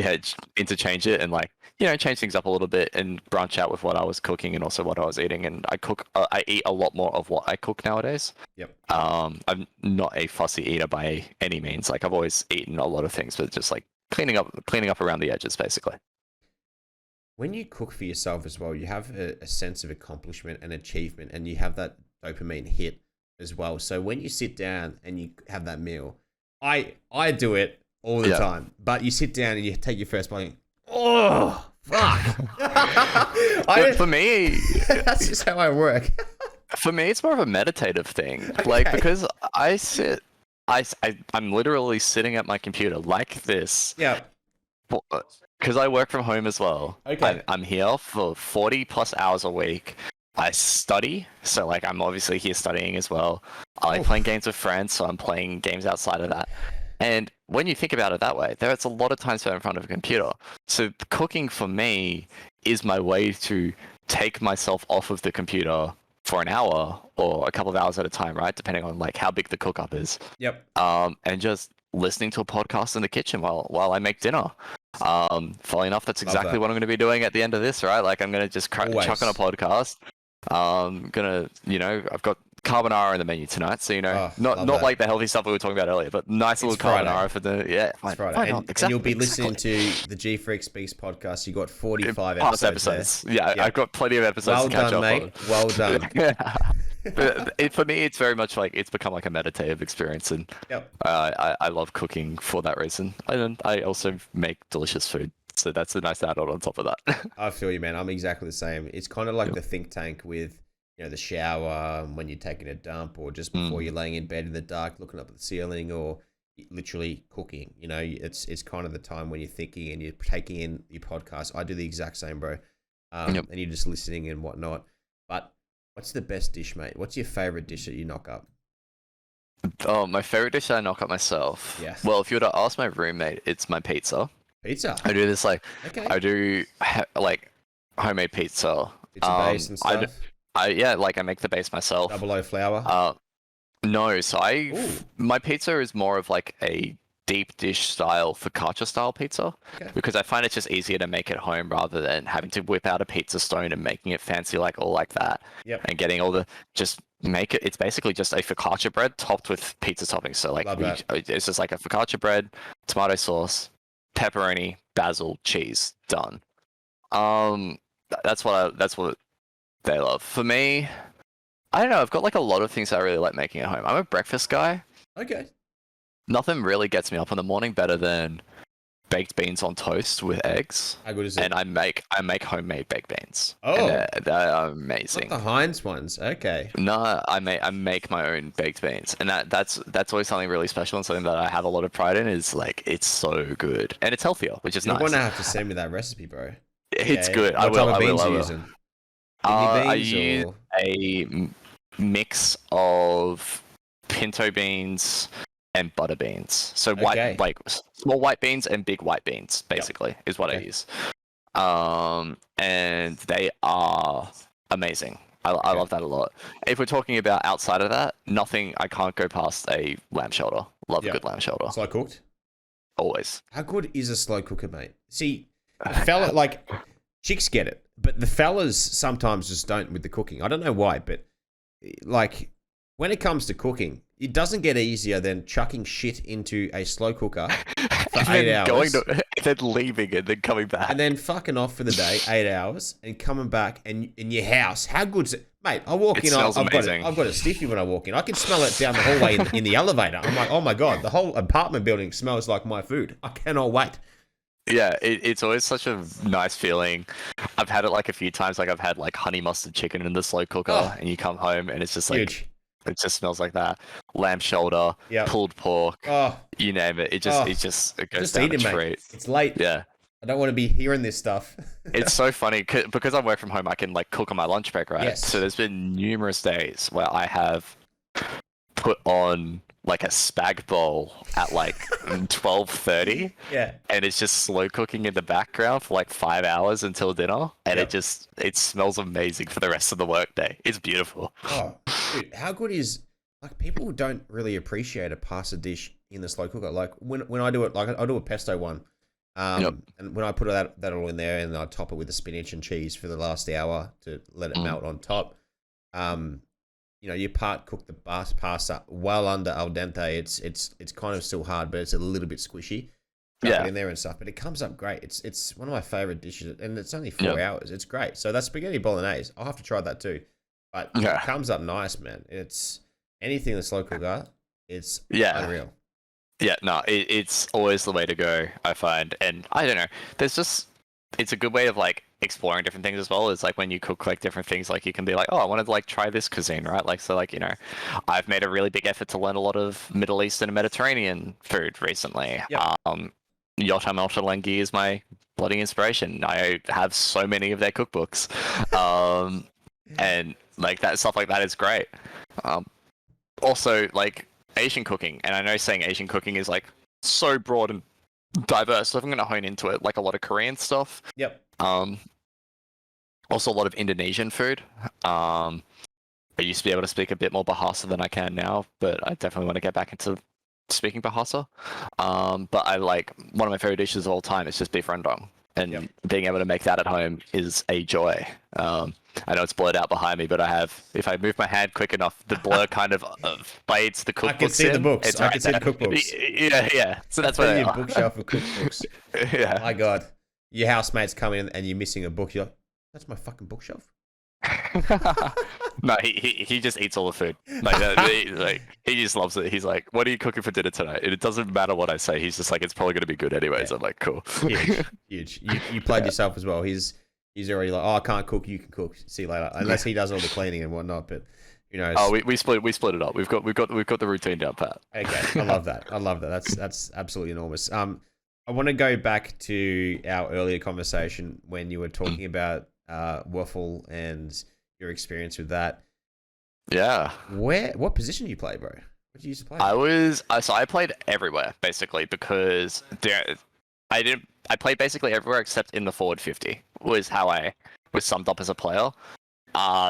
interchange it and like change things up a little bit and branch out with what I was cooking and also what I was eating. And I eat a lot more of what I cook nowadays. Yep. I'm not a fussy eater by any means. Like I've always eaten a lot of things, but just like cleaning up around the edges, basically. When you cook for yourself as well, you have a sense of accomplishment and achievement, and you have that dopamine hit as well. So when you sit down and you have that meal, I do it all the Yeah. time. But you sit down and you take your first bite. Oh fuck! But for me, That's just how I work. it's more of a meditative thing. Okay. Like because I'm literally sitting at my computer like this. Yeah. Because I work from home as well. Okay. I'm here for 40 plus hours a week. I study, so like I'm obviously here studying as well. I like Oof. playing games with friends, so I'm playing games outside of that. And when you think about it that way, there's a lot of time spent in front of a computer. So cooking for me is my way to take myself off of the computer for an hour or a couple of hours at a time, right? Depending on like how big the cook up is. Yep. And just listening to a podcast in the kitchen while I make dinner. Funnily enough, that's exactly that. what I'm going to be doing at the end of this, right? Like I'm going to just Always. chuck on a podcast. Gonna, I've got carbonara in the menu tonight, so love not that. like the healthy stuff we were talking about earlier, but nice little Friday. carbonara for the It's fine, Friday. why And, not? and you'll be Exactly. listening to the GFreak Speaks podcast. You got 45 Past episodes. episodes. Yeah, Yeah. I've got plenty of episodes Well to catch done, up mate. on. Well done. But for me, it's very much like it's become like a meditative experience, and Yep. I love cooking for that reason. And I also make delicious food, so that's a nice add-on on top of that. I feel you, man. I'm exactly the same. It's kind of like Yep. the think tank with, the shower when you're taking a dump, or just before you're laying in bed in the dark, looking up at the ceiling, or literally cooking. It's kind of the time when you're thinking and you're taking in your podcast. I do the exact same, bro. Yep. And you're just listening and whatnot. But what's the best dish, mate? What's your favorite dish that you knock up? Oh, my favorite dish that I knock up myself. Yeah. Well, if you were to ask my roommate, it's my pizza. Pizza. I do this like Okay. I do like homemade pizza. Pizza base and I, stuff. like I make the base myself. Double O flour. No, so Ooh. my pizza is more of like a deep dish style focaccia style pizza Okay. because I find it's just easier to make at home rather than having to whip out a pizza stone and making it fancy like all like that. Yep. And getting all the just make it. It's basically just a focaccia bread topped with pizza toppings. So like Love that. it's just like a focaccia bread, tomato sauce, pepperoni, basil, cheese, done. That's what they love. For me, I don't know. I've got like a lot of things that I really like making at home. I'm a breakfast guy. Okay. Nothing really gets me up in the morning better than baked beans on toast with eggs. How good is it? And I make homemade baked beans. Oh. And they're Not amazing. the Heinz ones. Okay. No, I make my own baked beans, and that's always something really special and something that I have a lot of pride in. Is like it's so good and it's healthier, which is You're nice. gonna have to send me that recipe, bro. It's Yeah, good. What I will. type of I will. beans I are you will. using? I Kidney beans use or a mix of pinto beans and butter beans. So Okay. like small white beans and big white beans, basically, is what I Okay. use. And they are amazing. I Okay. love that a lot. If we're talking about outside of that, nothing. I can't go past a lamb shoulder. Love Yeah. a good lamb shoulder. slow cooked? Always. How good is a slow cooker, mate? See, the fella, like, chicks get it, but the fellas sometimes just don't with the cooking. I don't know why, but like, when it comes to cooking, it doesn't get easier than chucking shit into a slow cooker for And 8 then hours. then leaving and then coming back. And then fucking off for the day, 8 hours, and coming back, and in your house, how good's it? Mate, I walk It in, I've smells amazing. got a stiffy when I walk in. I can smell it down the hallway in the elevator. I'm like, oh my God, the whole apartment building smells like my food. I cannot wait. Yeah, it's always such a nice feeling. I've had it like a few times. Like I've had like honey mustard chicken in the slow cooker, Oh, and you come home and it's just like huge. it just smells like that. Lamb shoulder, Yep. pulled pork, Oh, you name it. oh, It goes just down eat a it, mate. treat. It's late. Yeah, I don't want to be hearing this stuff. it's so funny because I work from home. I can like cook on my lunch break, right? So Yes. there's been numerous days where I have put on like a spag bowl at like 12:30, Yeah. and it's just slow cooking in the background for like 5 hours until dinner, and Yep. it smells amazing for the rest of the workday. It's beautiful. Oh, dude, how good is like people don't really appreciate a pasta dish in the slow cooker. Like when I do it, like I do a pesto one, Yep. and when I put that all in there and I top it with the spinach and cheese for the last hour to let it melt on top, um, you part cook the pasta well under al dente. It's kind of still hard, but it's a little bit squishy. Drop it in there and stuff, but it comes up great. It's one of my favorite dishes, and it's only 4 hours. It's great. So that's spaghetti bolognese. I'll have to try that too. But it comes up nice, man. It's anything in the slow cooker. It's unreal. Yeah, no, it's always the way to go, I find. And I don't know, it's a good way of like exploring different things as well. It's like when you cook like different things, like you can be like, oh, I want to like try this cuisine, right? Like, so like, I've made a really big effort to learn a lot of Middle Eastern and Mediterranean food recently. Yep. Yotam Lengi is my bloody inspiration. I have so many of their cookbooks. And like that stuff like that is great. Also, like Asian cooking, and I know saying Asian cooking is like so broad and diverse, so if I'm going to hone into it, like a lot of Korean stuff. Yep. Also a lot of Indonesian food. I used to be able to speak a bit more Bahasa than I can now, but I definitely want to get back into speaking Bahasa. But I like one of my favorite dishes of all time is just beef rendang, and being able to make that at home is a joy. I know it's blurred out behind me, but if I move my hand quick enough, the blur kind of fades the cookbooks. I can see the books. I can see the cookbooks. Yeah. So that's why your bookshelf of cookbooks. Yeah. My God, your housemates come in and you're missing a book. You're like, that's my fucking bookshelf. No, he just eats all the food. Like he just loves it. He's like, "What are you cooking for dinner tonight?" And it doesn't matter what I say. He's just like, "It's probably going to be good anyways." I'm like, "Cool." Huge. You played yourself as well. He's already like, "Oh, I can't cook. You can cook. See you later." Unless he does all the cleaning and whatnot. But Oh, we split it up. We've got the routine down pat. Okay, I love that. That's absolutely enormous. I want to go back to our earlier conversation when you were talking about waffle and your experience with that. Yeah. What position do you play, bro? What did you used to play? I played everywhere basically because I played basically everywhere except in the forward 50 was how I was summed up as a player.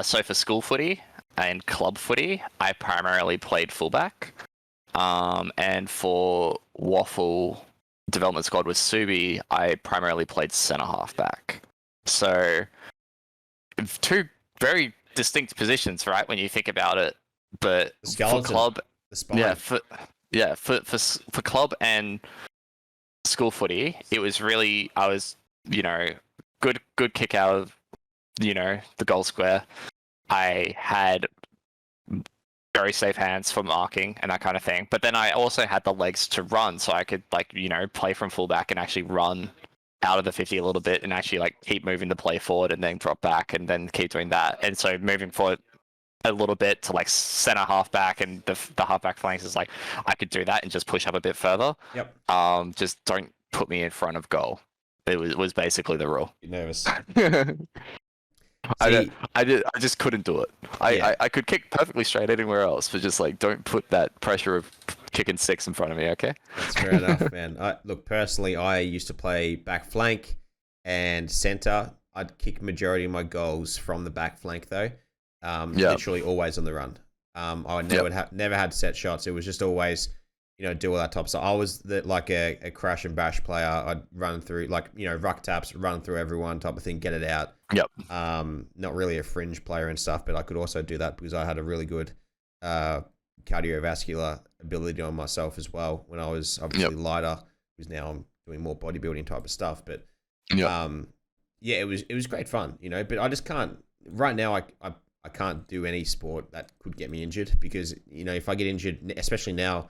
So for school footy and club footy, I primarily played fullback. And for waffle development squad with Subi, I primarily played centre halfback. So two very distinct positions, right? When you think about it, but for club, the spine. For club and school footy, it was really I was good kick out of the goal square. I had very safe hands for marking and that kind of thing, but then I also had the legs to run, so I could play from fullback and actually run out of the 50 a little bit and actually keep moving the play forward and then drop back and then keep doing that. And so moving forward a little bit to center halfback and the halfback flanks is I could do that and just push up a bit further. Yep. Just don't put me in front of goal. It was basically the rule. You're nervous. I just couldn't do it. I could kick perfectly straight anywhere else, but just don't put that pressure of kicking six in front of me, okay? That's fair enough, man. Look, personally, I used to play back flank and center. I'd kick majority of my goals from the back flank though. Literally always on the run. I never had set shots. It was just always, do all that top stuff. I was a crash and bash player. I'd run through ruck taps, run through everyone type of thing, get it out. Yep. Not really a fringe player and stuff, but I could also do that because I had a really good cardiovascular ability on myself as well when I was obviously lighter, because now I'm doing more bodybuilding type of stuff. But it was great fun, but I just can't right now. I can't do any sport that could get me injured because if I get injured, especially now,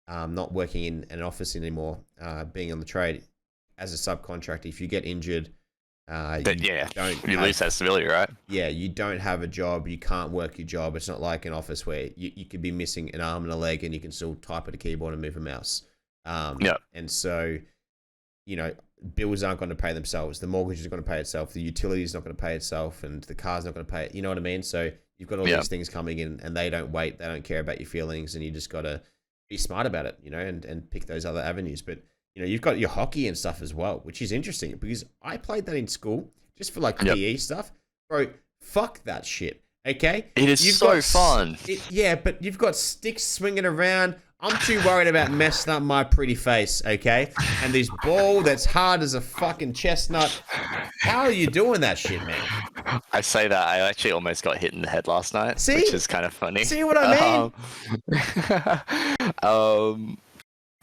not working in an office anymore, being on the trade, as a subcontractor, if you get injured, you lose that stability, right? Yeah, you don't have a job. You can't work your job. It's not like an office where you could be missing an arm and a leg and you can still type at a keyboard and move a mouse. And so, bills aren't going to pay themselves. The mortgage is going to pay itself. The utility is not going to pay itself, and the car's not going to pay it. You know what I mean? So you've got all these things coming in, and they don't wait. They don't care about your feelings, and you just got to be smart about it, and pick those other avenues. But you've got your hockey and stuff as well, which is interesting because I played that in school just for like PE stuff, bro. Fuck that shit. Okay, it is fun. But you've got sticks swinging around. I'm too worried about messing up my pretty face, okay? And this ball that's hard as a fucking chestnut. How are you doing that shit, man? I say that. I actually almost got hit in the head last night, which is kind of funny. See what I mean?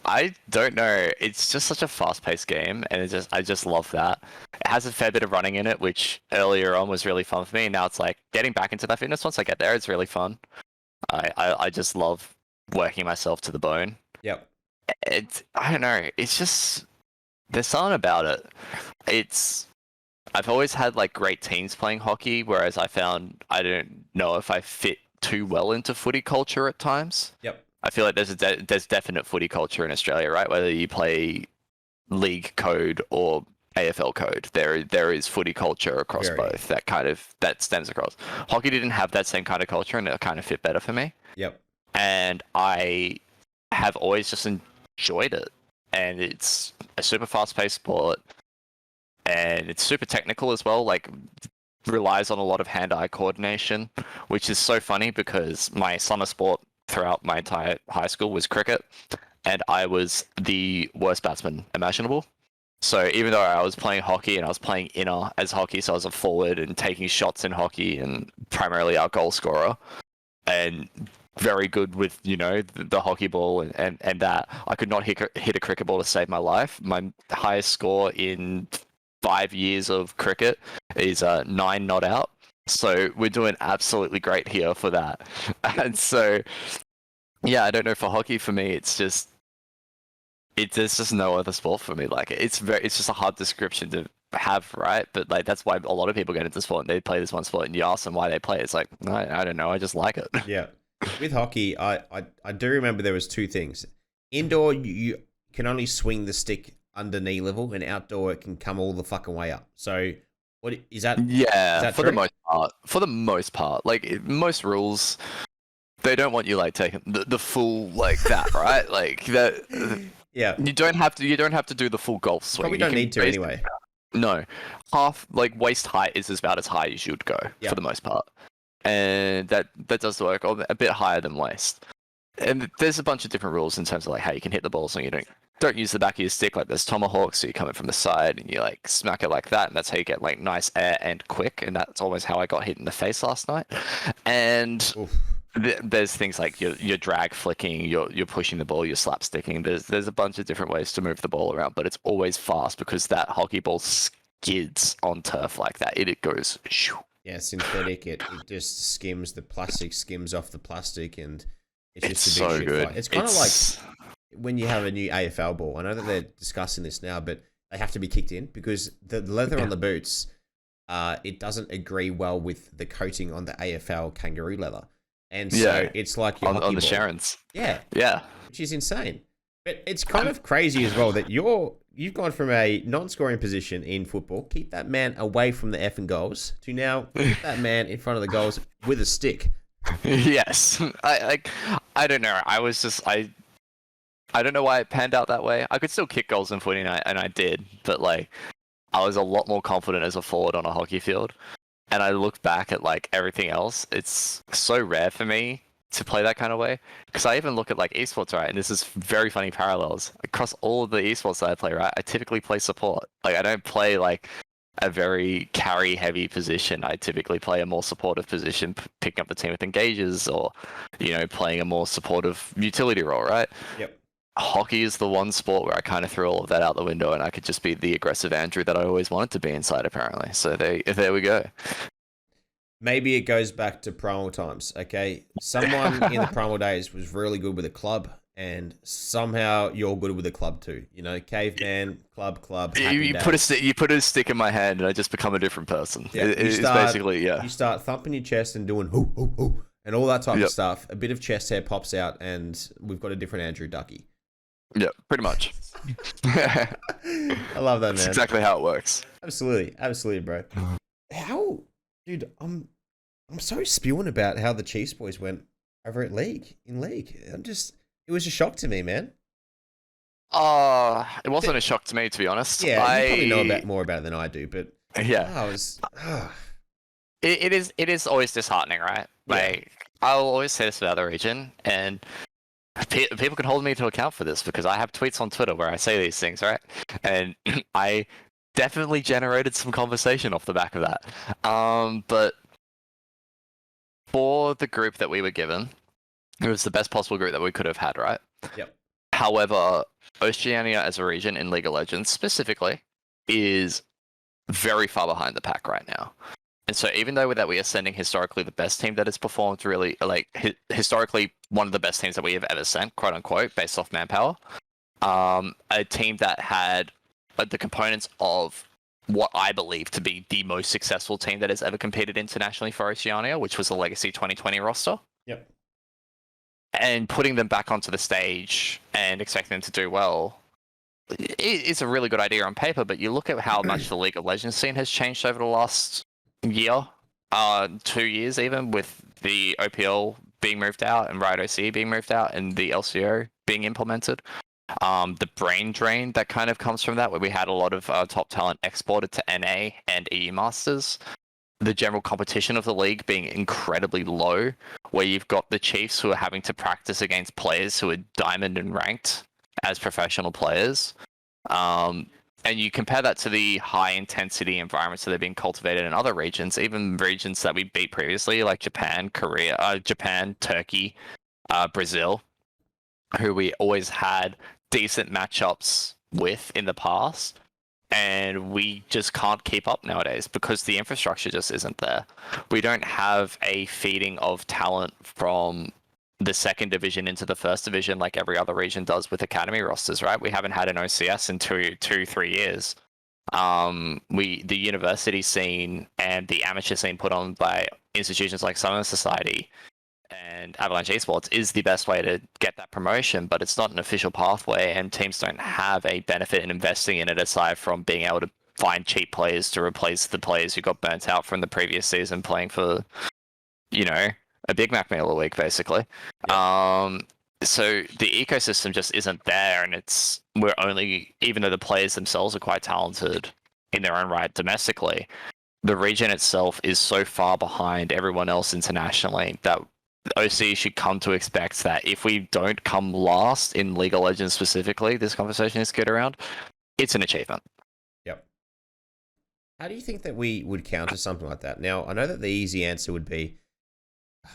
I don't know. It's just such a fast-paced game, and I just love that. It has a fair bit of running in it, which earlier on was really fun for me. Now it's like getting back into that fitness once I get there, it's really fun. I just love working myself to the bone. Yep. I don't know. It's just there's something about it. I've always had like great teams playing hockey, whereas I found I don't know if I fit too well into footy culture at times. Yep. I feel like there's definite footy culture in Australia, right? Whether you play league code or AFL code, there is footy culture across both. That stems across. Hockey didn't have that same kind of culture, and it kind of fit better for me. Yep. And I have always just enjoyed it. And it's a super fast-paced sport, and it's super technical as well. Like, relies on a lot of hand-eye coordination, which is so funny because my summer sport throughout my entire high school was cricket, and I was the worst batsman imaginable. So even though I was playing hockey and I was playing inner as hockey, so I was a forward and taking shots in hockey and primarily our goal scorer, and very good with the hockey ball and that, I could not hit a cricket ball to save my life. My highest score in 5 years of cricket is 9 not out. So we're doing absolutely great here for that. And so, yeah, I don't know, for hockey, for me, there's just no other sport for me. Like, it's just a hard description to have, right? But like, that's why a lot of people get into sport and they play this one sport, and you ask them why they play. It's like, I don't know, I just like it. Yeah. With hockey, I do remember there was 2 things. Indoor, you can only swing the stick under knee level, and outdoor it can come all the fucking way up. So what is that? Yeah, is that for true? the most part. For the most part, like most rules, they don't want you like taking the full like that, right? Like that. Yeah. You don't have to do the full golf swing. Probably don't need to anyway. No, half like waist height is about as high as you'd go for the most part, and that does work a bit higher than waist. And there's a bunch of different rules in terms of like how you can hit the ball, so you don't use the back of your stick. Like there's tomahawks, so you come in from the side and you like smack it like that, and that's how you get like nice air and quick. And that's almost how I got hit in the face last night. And there's things like your drag flicking, you're pushing the ball, you're slapsticking. There's a bunch of different ways to move the ball around, but it's always fast because that hockey ball skids on turf like that. It goes shoo. Yeah, synthetic. It just skims, the plastic skims off the plastic, and it's just it's a big so shit good. fight. It's kind of like when you have a new AFL ball. I know that they're discussing this now, but they have to be kicked in because the leather on the boots, it doesn't agree well with the coating on the AFL kangaroo leather. And so it's like your on the Sharons. Yeah. Yeah. Which is insane. But it's kind of crazy as well that you've gone from a non-scoring position in football, keep that man away from the effing goals, to now put that man in front of the goals with a stick. Yes. I don't know. I don't know why it panned out that way. I could still kick goals in footy, and I did, but like I was a lot more confident as a forward on a hockey field. And I look back at like everything else, it's so rare for me to play that kind of way. Because I even look at like esports, right? And this is very funny parallels. Across all of the esports that I play, right? I typically play support. Like I don't play like a very carry heavy position. I typically play a more supportive position, picking up the team with engages, or playing a more supportive utility role, right? Yep. Hockey is the one sport where I kind of threw all of that out the window, and I could just be the aggressive Andrew that I always wanted to be inside, apparently. So there we go. Maybe it goes back to primal times, okay? Someone in the primal days was really good with a club and somehow you're good with a club too. You know, caveman, club, happy You days. you put a stick in my hand, and I just become a different person. Yeah, It's basically you start thumping your chest and doing hoo hoo hoo and all that type of stuff. A bit of chest hair pops out, and we've got a different Andrew Ducky. Yeah, pretty much. I love that, man. That's exactly how it works. Absolutely, bro. How, dude? I'm so spewing about how the Chiefs boys went over at league. It was a shock to me, man. It wasn't a shock to me, to be honest. Yeah, you probably know more about it than I do, but yeah, I was. It is always disheartening, right? Yeah. Like, I'll always say this about the region, and people can hold me to account for this because I have tweets on Twitter where I say these things, right? And I definitely generated some conversation off the back of that. But for the group that we were given, it was the best possible group that we could have had, right? Yep. However, Oceania as a region in League of Legends specifically is very far behind the pack right now. And so even though that we are sending historically the best team that has performed really, like, historically one of the best teams that we have ever sent, quote unquote, based off manpower, a team that had the components of what I believe to be the most successful team that has ever competed internationally for Oceania, which was the Legacy 2020 roster. Yep. And putting them back onto the stage and expecting them to do well is a really good idea on paper, but you look at how much the League of Legends scene has changed over the last year, 2 years even, with the OPL being moved out and Riot OC being moved out and the LCO being implemented. The brain drain that kind of comes from that, where we had a lot of top talent exported to NA and EU Masters. The general competition of the league being incredibly low, where you've got the Chiefs who are having to practice against players who are diamond and ranked as professional players. And you compare that to the high intensity environments that are being cultivated in other regions, even regions that we beat previously, like Japan, Turkey, Brazil, who we always had decent matchups with in the past. And we just can't keep up nowadays because the infrastructure just isn't there. We don't have a feeding of talent from the second division into the first division like every other region does with academy rosters, right? We haven't had an OCS in 3 years. The university scene and the amateur scene put on by institutions like Southern Society and Avalanche Esports is the best way to get that promotion, but it's not an official pathway, and teams don't have a benefit in investing in it aside from being able to find cheap players to replace the players who got burnt out from the previous season playing for, a Big Mac meal a week, basically. Yeah. So the ecosystem just isn't there, and even though the players themselves are quite talented in their own right domestically, the region itself is so far behind everyone else internationally that OC should come to expect that if we don't come last in League of Legends specifically, this conversation is good around, it's an achievement. Yep. How do you think that we would counter something like that? Now, I know that the easy answer would be,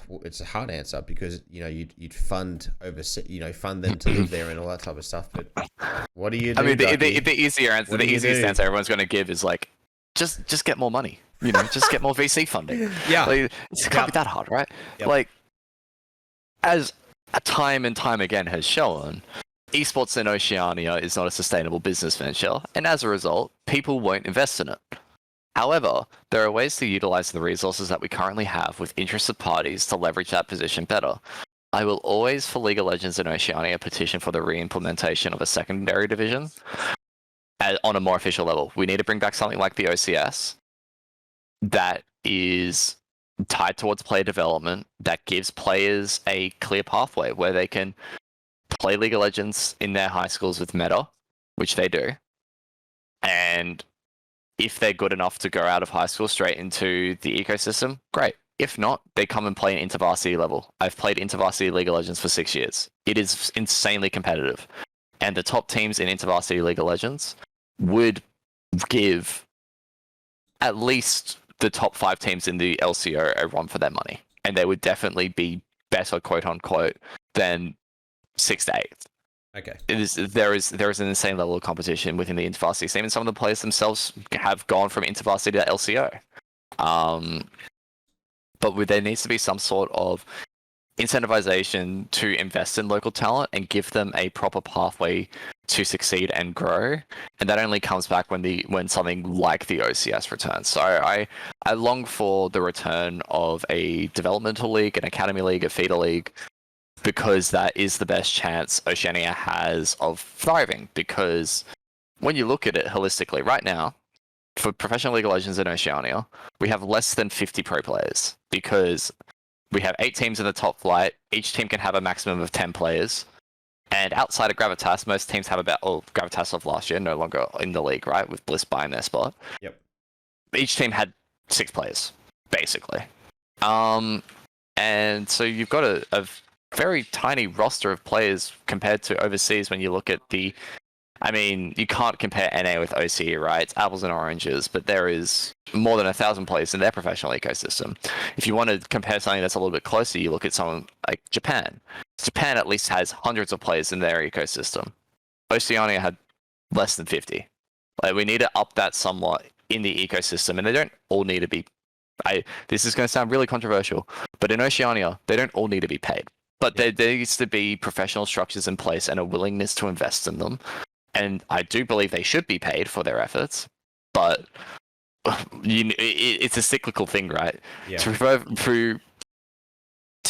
well, it's a hard answer because, you'd fund them to live there and all that type of stuff, but what do you do? I mean, the easiest answer everyone's going to give is like, just get more money, just get more VC funding. Yeah. Like, it can't be that hard, right? Yep. Like, as time and time again has shown, esports in Oceania is not a sustainable business venture, and as a result, people won't invest in it. However, there are ways to utilize the resources that we currently have with interested parties to leverage that position better. I will always, for League of Legends in Oceania, petition for the re-implementation of a secondary division on a more official level. We need to bring back something like the OCS that is tied towards player development, that gives players a clear pathway where they can play League of Legends in their high schools with meta, which they do. And if they're good enough to go out of high school straight into the ecosystem, great. If not, they come and play an intervarsity level. I've played intervarsity League of Legends for 6 years. It is insanely competitive. And the top teams in intervarsity League of Legends would give at least the top 5 teams in the LCO a run for their money. And they would definitely be better, quote unquote, than 6th to 8th. Okay. There is an insane level of competition within the intervarsity scene, and some of the players themselves have gone from intervarsity to LCO. But there needs to be some sort of incentivization to invest in local talent and give them a proper pathway to succeed and grow, and that only comes back when something like the OCS returns. So I long for the return of a developmental league, an academy league, a feeder league, because that is the best chance Oceania has of thriving. Because when you look at it holistically, right now, for professional League of Legends in Oceania, we have less than 50 pro players, because we have 8 teams in the top flight. Each team can have a maximum of 10 players. And outside of Gravitas, most teams have about... Oh, Gravitas of last year, no longer in the league, right? With Bliss buying their spot. Yep. Each team had 6 players, basically. And so you've got a very tiny roster of players compared to overseas when you look at the... I mean, you can't compare NA with OCE, right? It's apples and oranges, but there is more than 1,000 players in their professional ecosystem. If you want to compare something that's a little bit closer, you look at someone like Japan. Japan at least has hundreds of players in their ecosystem. Oceania had less than 50. Like, we need to up that somewhat in the ecosystem, and they don't all need to be... This is going to sound really controversial, but in Oceania, they don't all need to be paid. But there needs to be professional structures in place and a willingness to invest in them. And I do believe they should be paid for their efforts, but it's a cyclical thing, right? Yeah. To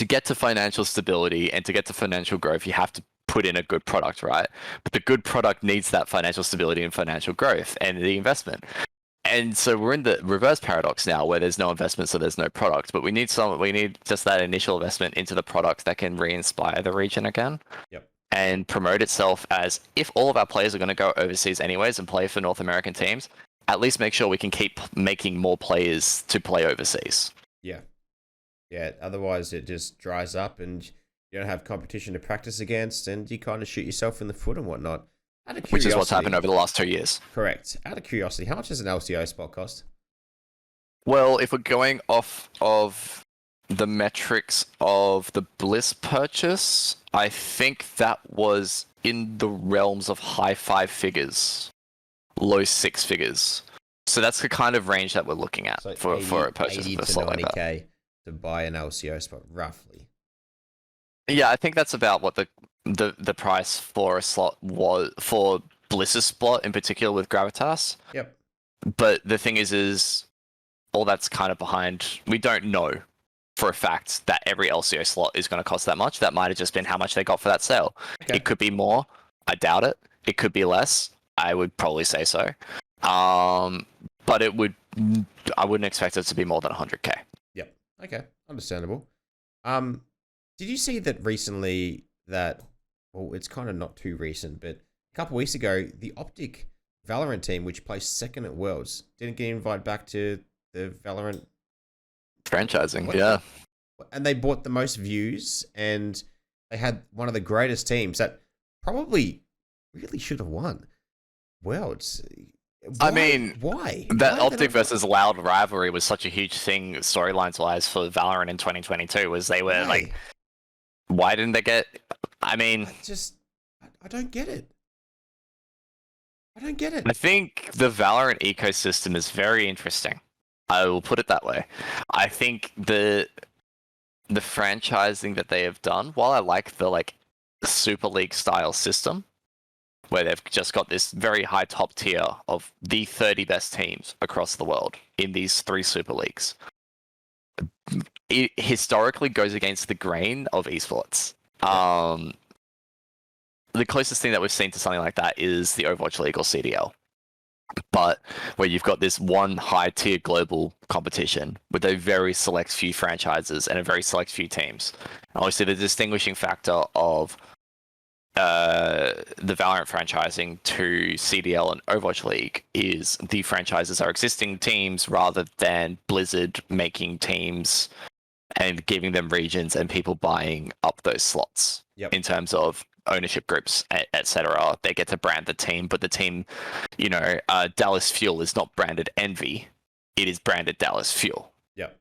get to financial stability and to get to financial growth, you have to put in a good product, right? But the good product needs that financial stability and financial growth and the investment. And so we're in the reverse paradox now, where there's no investment, so there's no product. But we need just that initial investment into the product that can re-inspire the region again. Yep. And promote itself as, if all of our players are going to go overseas anyways and play for North American teams, at least make sure we can keep making more players to play overseas. Yeah. Yeah, otherwise it just dries up and you don't have competition to practice against, and you kind of shoot yourself in the foot and whatnot. Which is what's happened over the last 2 years. Correct. Out of curiosity, how much does an LCO spot cost? Well, if we're going off of the metrics of the Bliss purchase, I think that was in the realms of high 5 figures, low 6 figures. So that's the kind of range that we're looking at for a purchase 80 of a to slot like 90k that. to buy an LCO spot, roughly. Yeah, I think that's about what the price for a slot was for Bliss's slot in particular with Gravitas. Yep. But the thing is all that's kind of behind. We don't know for a fact that every LCO slot is going to cost that much. That might have just been how much they got for that sale. Okay. It could be more. I doubt it. It could be less. I would probably say so. But I wouldn't expect it to be more than 100k. Yep. Okay. Understandable. Did you see that recently that, well, it's kind of not too recent, but a couple weeks ago, the Optic Valorant team, which placed second at Worlds, didn't get invited back to the Valorant franchising, yeah. And they bought the most views, and they had one of the greatest teams that probably really should have won Worlds. I mean, why? That Optic versus Loud rivalry was such a huge thing storylines wise for Valorant in 2022. Was they were like, why didn't they get? I mean, I don't get it. I don't get it. I think the Valorant ecosystem is very interesting. I will put it that way. I think the franchising that they have done, while I like the Super League style system, where they've just got this very high top tier of the 30 best teams across the world in these 3 Super Leagues, it historically goes against the grain of esports. The closest thing that we've seen to something like that is the Overwatch League or CDL. But where you've got this one high-tier global competition with a very select few franchises and a very select few teams. And obviously, the distinguishing factor of the Valorant franchising to CDL and Overwatch League is the franchises are existing teams rather than Blizzard making teams and giving them regions and people buying up those slots. Yep. In terms of ownership groups, etc. They get to brand the team, but the team, Dallas Fuel is not branded Envy. It is branded Dallas Fuel. Yep.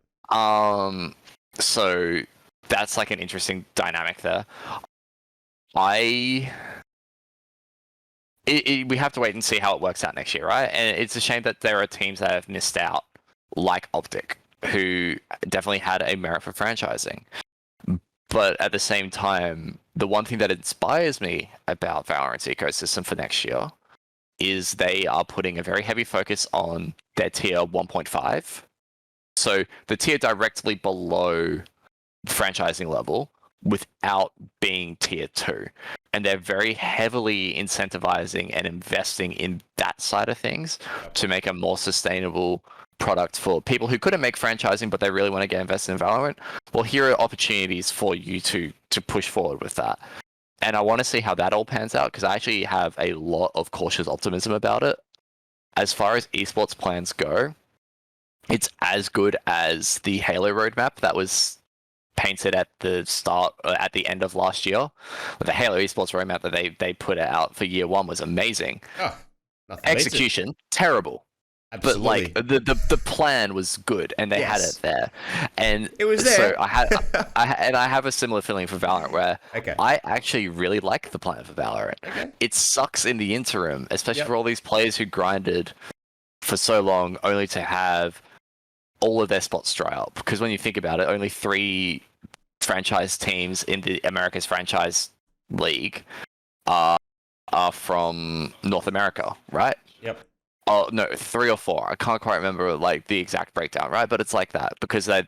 So that's an interesting dynamic there. We have to wait and see how it works out next year, right? And it's a shame that there are teams that have missed out, like Optic, who definitely had a merit for franchising. But at the same time, the one thing that inspires me about Valorant's ecosystem for next year is they are putting a very heavy focus on their tier 1.5. So the tier directly below franchising level without being tier 2. And they're very heavily incentivizing and investing in that side of things to make a more sustainable product for people who couldn't make franchising, but they really want to get invested in Valorant. Well, here are opportunities for you to push forward with that. And I want to see how that all pans out, because I actually have a lot of cautious optimism about it. As far as esports plans go, it's as good as the Halo roadmap that was painted at the start, at the end of last year. The Halo esports roadmap that they put out for year 1 was amazing. Oh, execution terrible. Absolutely. But like the plan was good, and they had it there, and it was there. So I have a similar feeling for Valorant, where I actually really like the plan for Valorant. It sucks in the interim, especially for all these players who grinded for so long only to have all of their spots dry up. Because when you think about it, only 3 franchise teams in the America's Franchise League are from North America, right? Yep. Oh no, 3 or 4. I can't quite remember like the exact breakdown, right? But it's like that because they're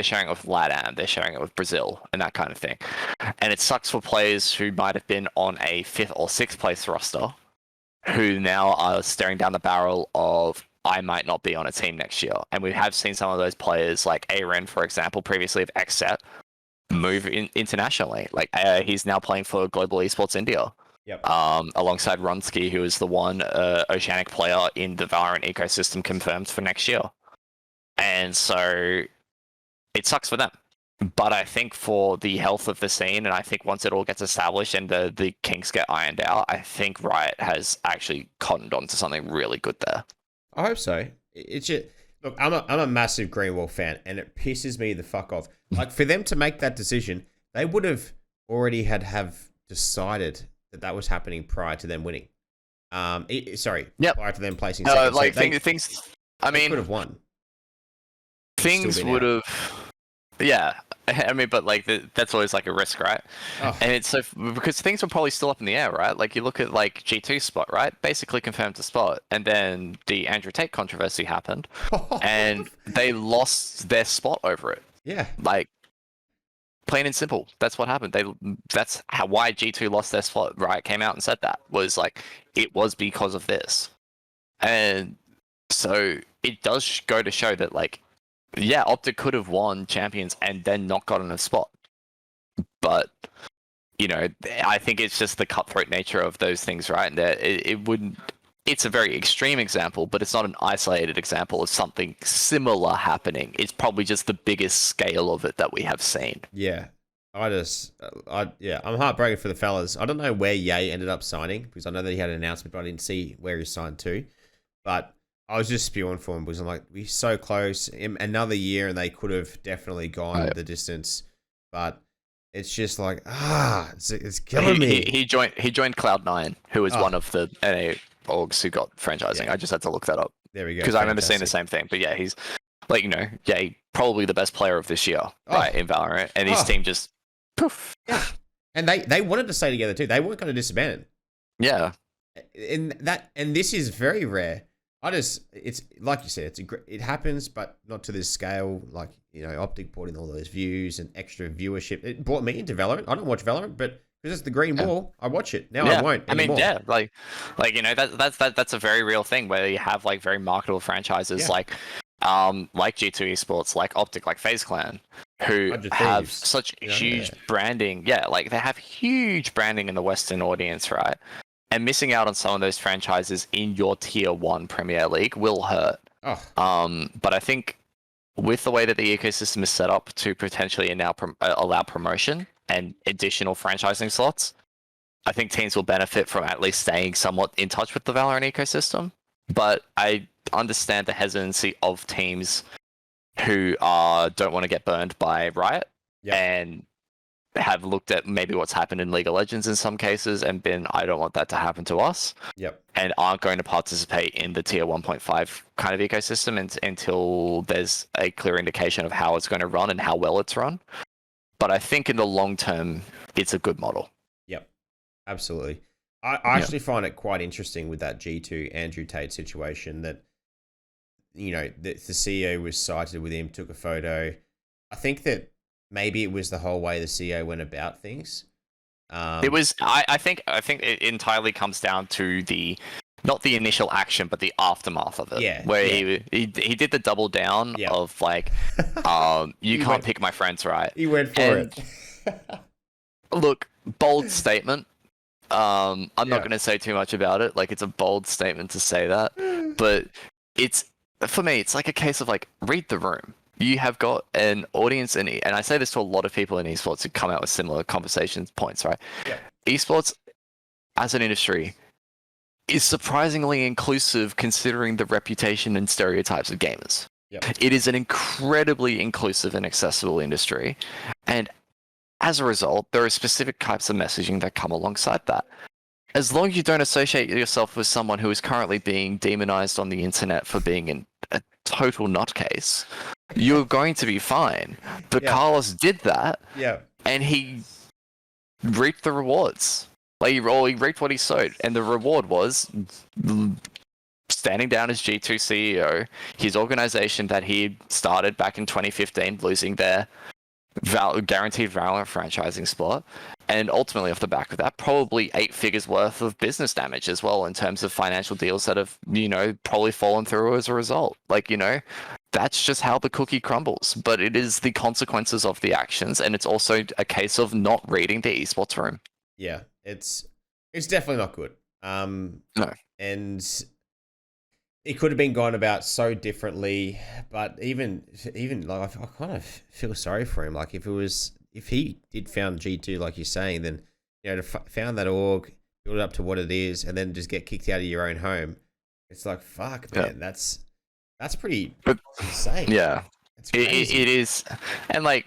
sharing it with LATAM, they're sharing it with Brazil, and that kind of thing. And it sucks for players who might have been on a 5th or 6th place roster, who now are staring down the barrel of, I might not be on a team next year. And we have seen some of those players, like Aren, for example, previously of XSET, move internationally. Like he's now playing for Global Esports India. Yep. Alongside Runsky, who is the one Oceanic player in the Valorant ecosystem confirmed for next year. And so it sucks for them. But I think for the health of the scene, and I think once it all gets established and the kinks get ironed out, I think Riot has actually cottoned onto something really good there. I hope so. It's just, look, I'm a massive Greenwall fan, and it pisses me the fuck off. Like, for them to make that decision, they would have already have decided that was happening prior to them winning. Prior to them placing second. Like so things. I mean, could have won. Things would have. Yeah, I mean, but like that's always like a risk, right? Oh. And it's so because things were probably still up in the air, right? Like you look at like G2's spot, right? Basically confirmed the spot, and then the Andrew Tate controversy happened, and they lost their spot over it. Yeah, like. Plain and simple. That's what happened. That's why G2 lost their spot. Riot came out and said that was like it was because of this, and so it does go to show that like, yeah, Optic could have won Champions and then not gotten a spot, but you know, I think it's just the cutthroat nature of those things, right? And it wouldn't. It's a very extreme example, but it's not an isolated example of something similar happening. It's probably just the biggest scale of it that we have seen. Yeah. I'm heartbroken for the fellas. I don't know where Ye ended up signing, because I know that he had an announcement, but I didn't see where he signed to. But I was just spewing for him, because I'm like, we're so close. Another year, and they could have definitely gone the distance. But it's just like, it's killing me. He joined Cloud9, who was one of the NA orgs who got franchising. Yeah. I just had to look that up. There we go. Because I remember seeing the same thing. But yeah, he's like, you know, probably the best player of this year, right, in Valorant. And his team just poof. Yeah. And they wanted to stay together too. They weren't going to disband. Yeah. And this is very rare. It's like you said, it happens, but not to this scale. Like, you know, Optic brought in all those views and extra viewership. It brought me into Valorant. I don't watch Valorant, but because it's the green wall, I watch it. Now I won't anymore. I mean, like you know, that's a very real thing where you have like very marketable franchises like G2 Esports, like Optic, like FaZe Clan, who have such huge branding. Yeah, like they have huge branding in the Western audience, right? And missing out on some of those franchises in your tier 1 Premier League will hurt. But I think with the way that the ecosystem is set up to potentially now allow promotion and additional franchising slots, I think teams will benefit from at least staying somewhat in touch with the Valorant ecosystem. But I understand the hesitancy of teams who don't want to get burned by Riot and have looked at maybe what's happened in League of Legends in some cases and been, I don't want that to happen to us. And aren't going to participate in the tier 1.5 kind of ecosystem until there's a clear indication of how it's going to run and how well it's run. but I think in the long term, it's a good model. Yep, absolutely. I actually find it quite interesting with that G2 Andrew Tate situation that, you know, the CEO was cited with him, took a photo. I think that maybe it was the whole way the CEO went about things. It was. I think it entirely comes down to not the initial action, but the aftermath of it. Yeah, where yeah. he did the double down Yeah. of like, you can't pick my friends, right? He went for it. Look, bold statement. I'm not Yeah. going to say too much about it. Like, it's a bold statement to say that, but for me, it's like a case of like, read the room. You have got an audience, and I say this to a lot of people in esports who come out with similar conversation points, right? Yeah. Esports as an industry is surprisingly inclusive considering the reputation and stereotypes of gamers. Yep. It is an incredibly inclusive and accessible industry, and as a result, there are specific types of messaging that come alongside that. As long as you don't associate yourself with someone who is currently being demonized on the internet for being a total nutcase, you're going to be fine. But Yeah. Carlos did that, Yeah. and he reaped the rewards. Like, he reaped what he sowed, and the reward was standing down as G2 CEO, his organization that he started back in 2015, losing their guaranteed Valorant franchising spot, and ultimately off the back of that, probably 8 figures worth of business damage as well in terms of financial deals that have, you know, probably fallen through as a result. Like, you know, that's just how the cookie crumbles, but it is the consequences of the actions, and it's also a case of not reading the esports room. Yeah, it's definitely not good. No. And it could have been gone about so differently, but even like I kind of feel sorry for him. Like if he did found G2 like you're saying, then, you know, to found that org, build it up to what it is, and then just get kicked out of your own home. It's like, fuck, man, that's pretty insane. Yeah, it is, and like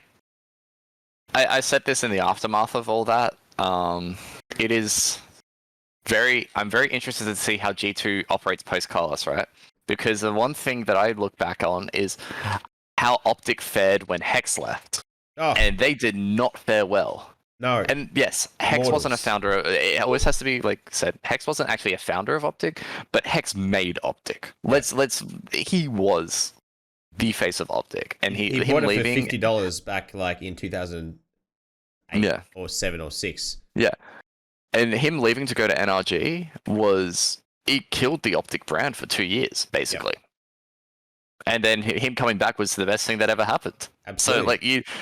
I said this in the aftermath of all that. It is. I'm very interested to see how G2 operates post Carlos, right? Because the one thing that I look back on is how Optic fared when Hex left. Oh. And they did not fare well. No. And yes, Hex wasn't a founder. It always has to be like said. Hex wasn't actually a founder of Optic, but Hex made Optic. He was the face of Optic, and he bought it leaving for $50 back like in 2008 or 7 or 6. Yeah. And him leaving to go to NRG it killed the Optic brand for 2 years, basically. Yep. And then him coming back was the best thing that ever happened. Absolutely. So,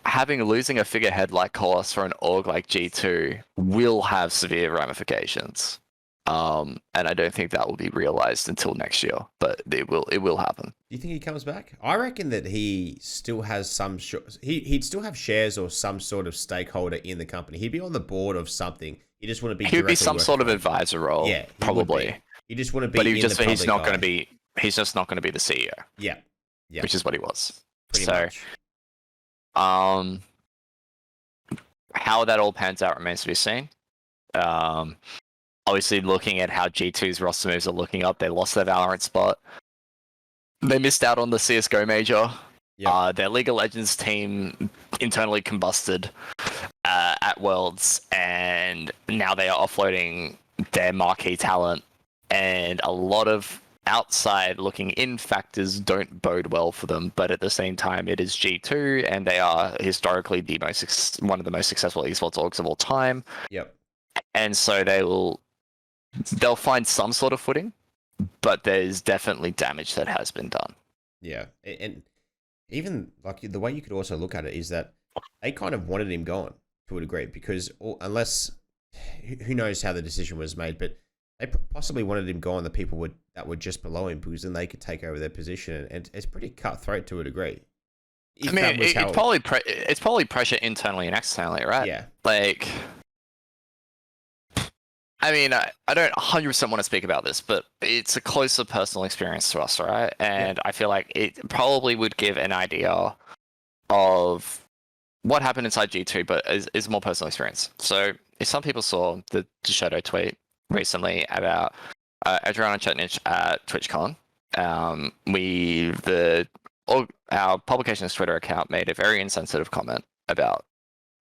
like, losing a figurehead like Kolos for an org like G2 will have severe ramifications. And I don't think that will be realized until next year, but it will happen. Do you think he comes back? I reckon that he still has some he'd still have shares or some sort of stakeholder in the company. He'd be on the board of something. He just wouldn't be. He would be some sort of advisor role. Yeah, probably. He just wouldn't be. But he's not going to be. He's just not going to be the CEO. Yeah, yeah. Which is what he was. Pretty much. How that all pans out remains to be seen. Obviously, looking at how G2's roster moves are looking up, they lost their Valorant spot. They missed out on the CSGO major. Yep. Their League of Legends team internally combusted at Worlds, and now they are offloading their marquee talent. And a lot of outside looking in factors don't bode well for them, but at the same time, it is G2, and they are historically one of the most successful esports orgs of all time. Yep. And so they'll find some sort of footing, but there's definitely damage that has been done. Yeah, and even like the way you could also look at it is that they kind of wanted him gone to a degree, because unless who knows how the decision was made, but they possibly wanted him gone. The people that were just below him, because then they could take over their position, and it's pretty cutthroat to a degree. I mean, it's probably pressure internally and externally, right? Yeah, like. I mean, I don't 100% want to speak about this, but it's a closer personal experience to us, right? And I feel like it probably would give an idea of what happened inside G2, but is more personal experience. So if some people saw the DEXERTO tweet recently about Adriana Chetnich at TwitchCon, our publication's Twitter account made a very insensitive comment about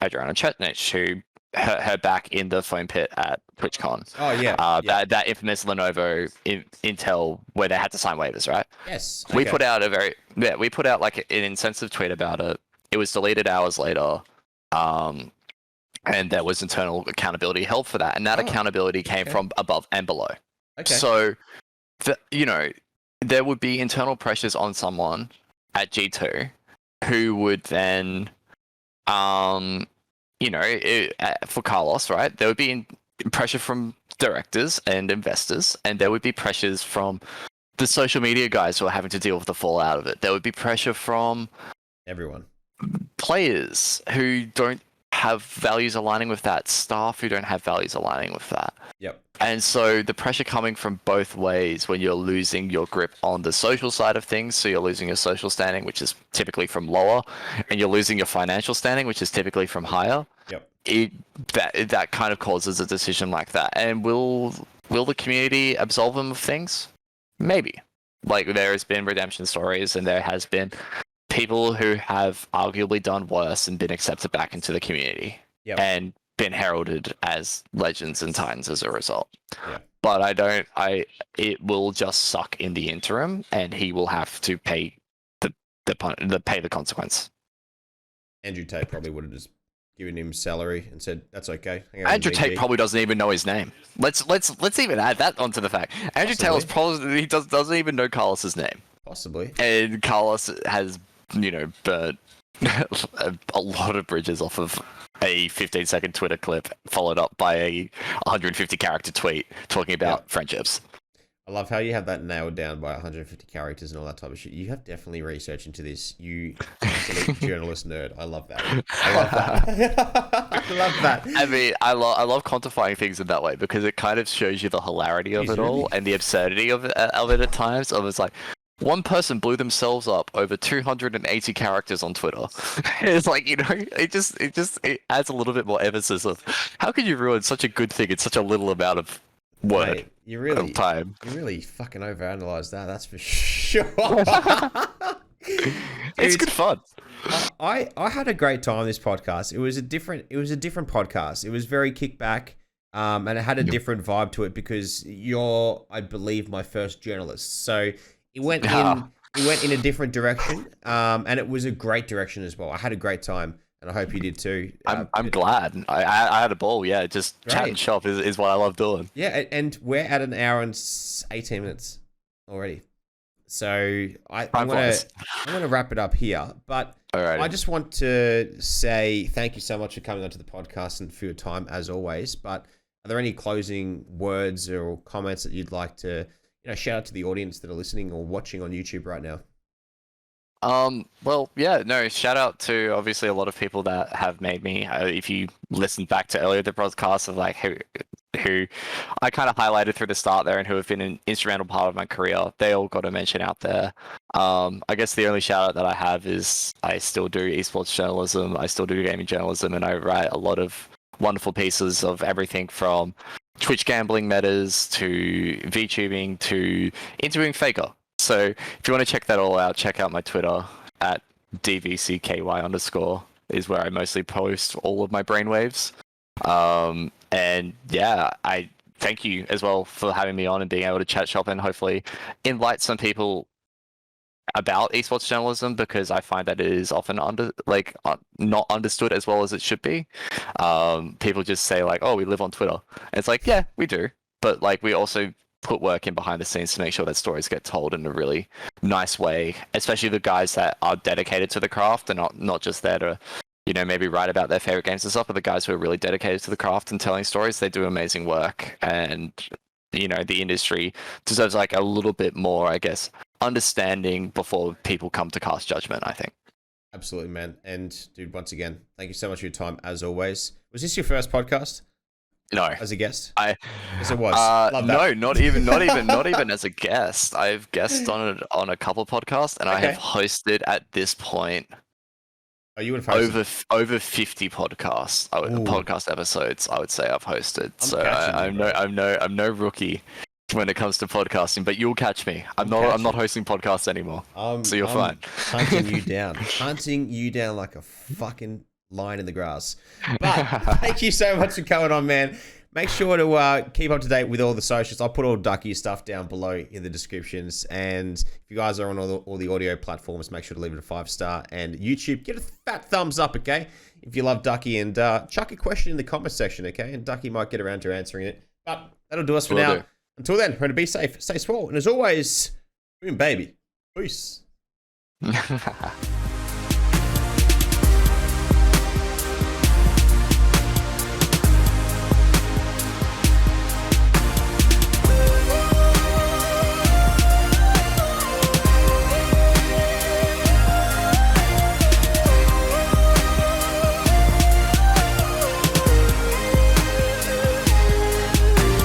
Adriana Chetnich, who hurt her back in the foam pit at TwitchCon. Oh yeah, that infamous Lenovo Intel where they had to sign waivers, right? Yes. We put out we put out like an insensitive tweet about it. It was deleted hours later. And there was internal accountability held for that, and that accountability came from above and below. Okay. So, there would be internal pressures on someone at G2 who would then, for Carlos, right? There would be pressure from directors and investors, and there would be pressures from the social media guys who are having to deal with the fallout of it. There would be pressure from everyone, players who don't have values aligning with that, staff who don't have values aligning with that. Yep. And so the pressure coming from both ways when you're losing your grip on the social side of things, so you're losing your social standing, which is typically from lower, and you're losing your financial standing, which is typically from higher. Yep. That kind of causes a decision like that. And will the community absolve them of things? Maybe. Like, there has been redemption stories, and there has been people who have arguably done worse and been accepted back into the community. Yep. And been heralded as legends and titans as a result. Yeah. But it will just suck in the interim, and he will have to pay the consequence. Andrew Tate probably would have just given him salary and said, "That's okay." Andrew Tate probably doesn't even know his name. Let's even add that onto the fact. Andrew Tate probably doesn't even know Carlos's name. Possibly. And Carlos has burnt a lot of bridges off of a 15-second Twitter clip followed up by a 150-character tweet talking about friendships. I love how you have that nailed down by 150 characters and all that type of shit. You have definitely researched into this, you absolute journalist nerd. I love that. I love that. I mean, I love quantifying things in that way because it kind of shows you the hilarity of it all and the absurdity of it at times. It's like, one person blew themselves up over 280 characters on Twitter. It's like, it adds a little bit more emphasis of how can you ruin such a good thing in such a little amount of word of time. You really fucking overanalyze that, that's for sure. It's good fun. I had a great time this podcast. It was a different podcast. It was very kickback. And it had a different vibe to it because you're, I believe, my first journalist. So it went in a different direction, and it was a great direction as well. I had a great time, and I hope you did too. I'm glad. I had a ball. Yeah, just chatting shop is what I love doing. Yeah, and we're at an hour and 18 minutes already. So I'm gonna wrap it up here. But Alrighty. I just want to say thank you so much for coming onto the podcast and for your time as always. But are there any closing words or comments that you'd like to shout out to the audience that are listening or watching on YouTube right now? Well, yeah, no, shout out to obviously a lot of people that have made me, if you listened back to earlier the broadcast of like who I kind of highlighted through the start there and who have been an instrumental part of my career, they all got a mention out there. I guess the only shout out that I have is I still do esports journalism, I still do gaming journalism, and I write a lot of wonderful pieces of everything from Twitch gambling metas to VTubing to interviewing Faker. So if you want to check that all out, check out my Twitter at DVCKY_ is where I mostly post all of my brainwaves. And yeah, I thank you as well for having me on and being able to chat shop and hopefully enlighten some people about esports journalism, because I find that it is often not understood as well as it should be. People just say like, "Oh, we live on Twitter." And it's like, yeah, we do, but like we also put work in behind the scenes to make sure that stories get told in a really nice way, especially the guys that are dedicated to the craft and not just there to maybe write about their favorite games and stuff, but the guys who are really dedicated to the craft and telling stories. They do amazing work, and the industry deserves like a little bit more, I guess, understanding before people come to cast judgment, I think. Absolutely, man. And dude, once again, thank you so much for your time as always. Was this your first podcast? No. As a guest? Yes, it was. No, not even as a guest. I've guested on a couple of podcasts, and I have hosted at this point over 50 podcasts, podcast episodes. I would say I've hosted. I'm no rookie when it comes to podcasting, but you'll catch me. I'm not hosting podcasts anymore, so you're fine. Hunting you down like a fucking lying in the grass. But thank you so much for coming on, man. Make sure to keep up to date with all the socials. I'll put all Ducky stuff down below in the descriptions. And if you guys are on all the audio platforms, make sure to leave it a 5-star. And YouTube, get a fat thumbs up, okay? If you love Ducky, and chuck a question in the comment section, okay? And Ducky might get around to answering it. But that'll do us for now. Until then, remember to be safe, stay small, and as always, boom, baby. Peace.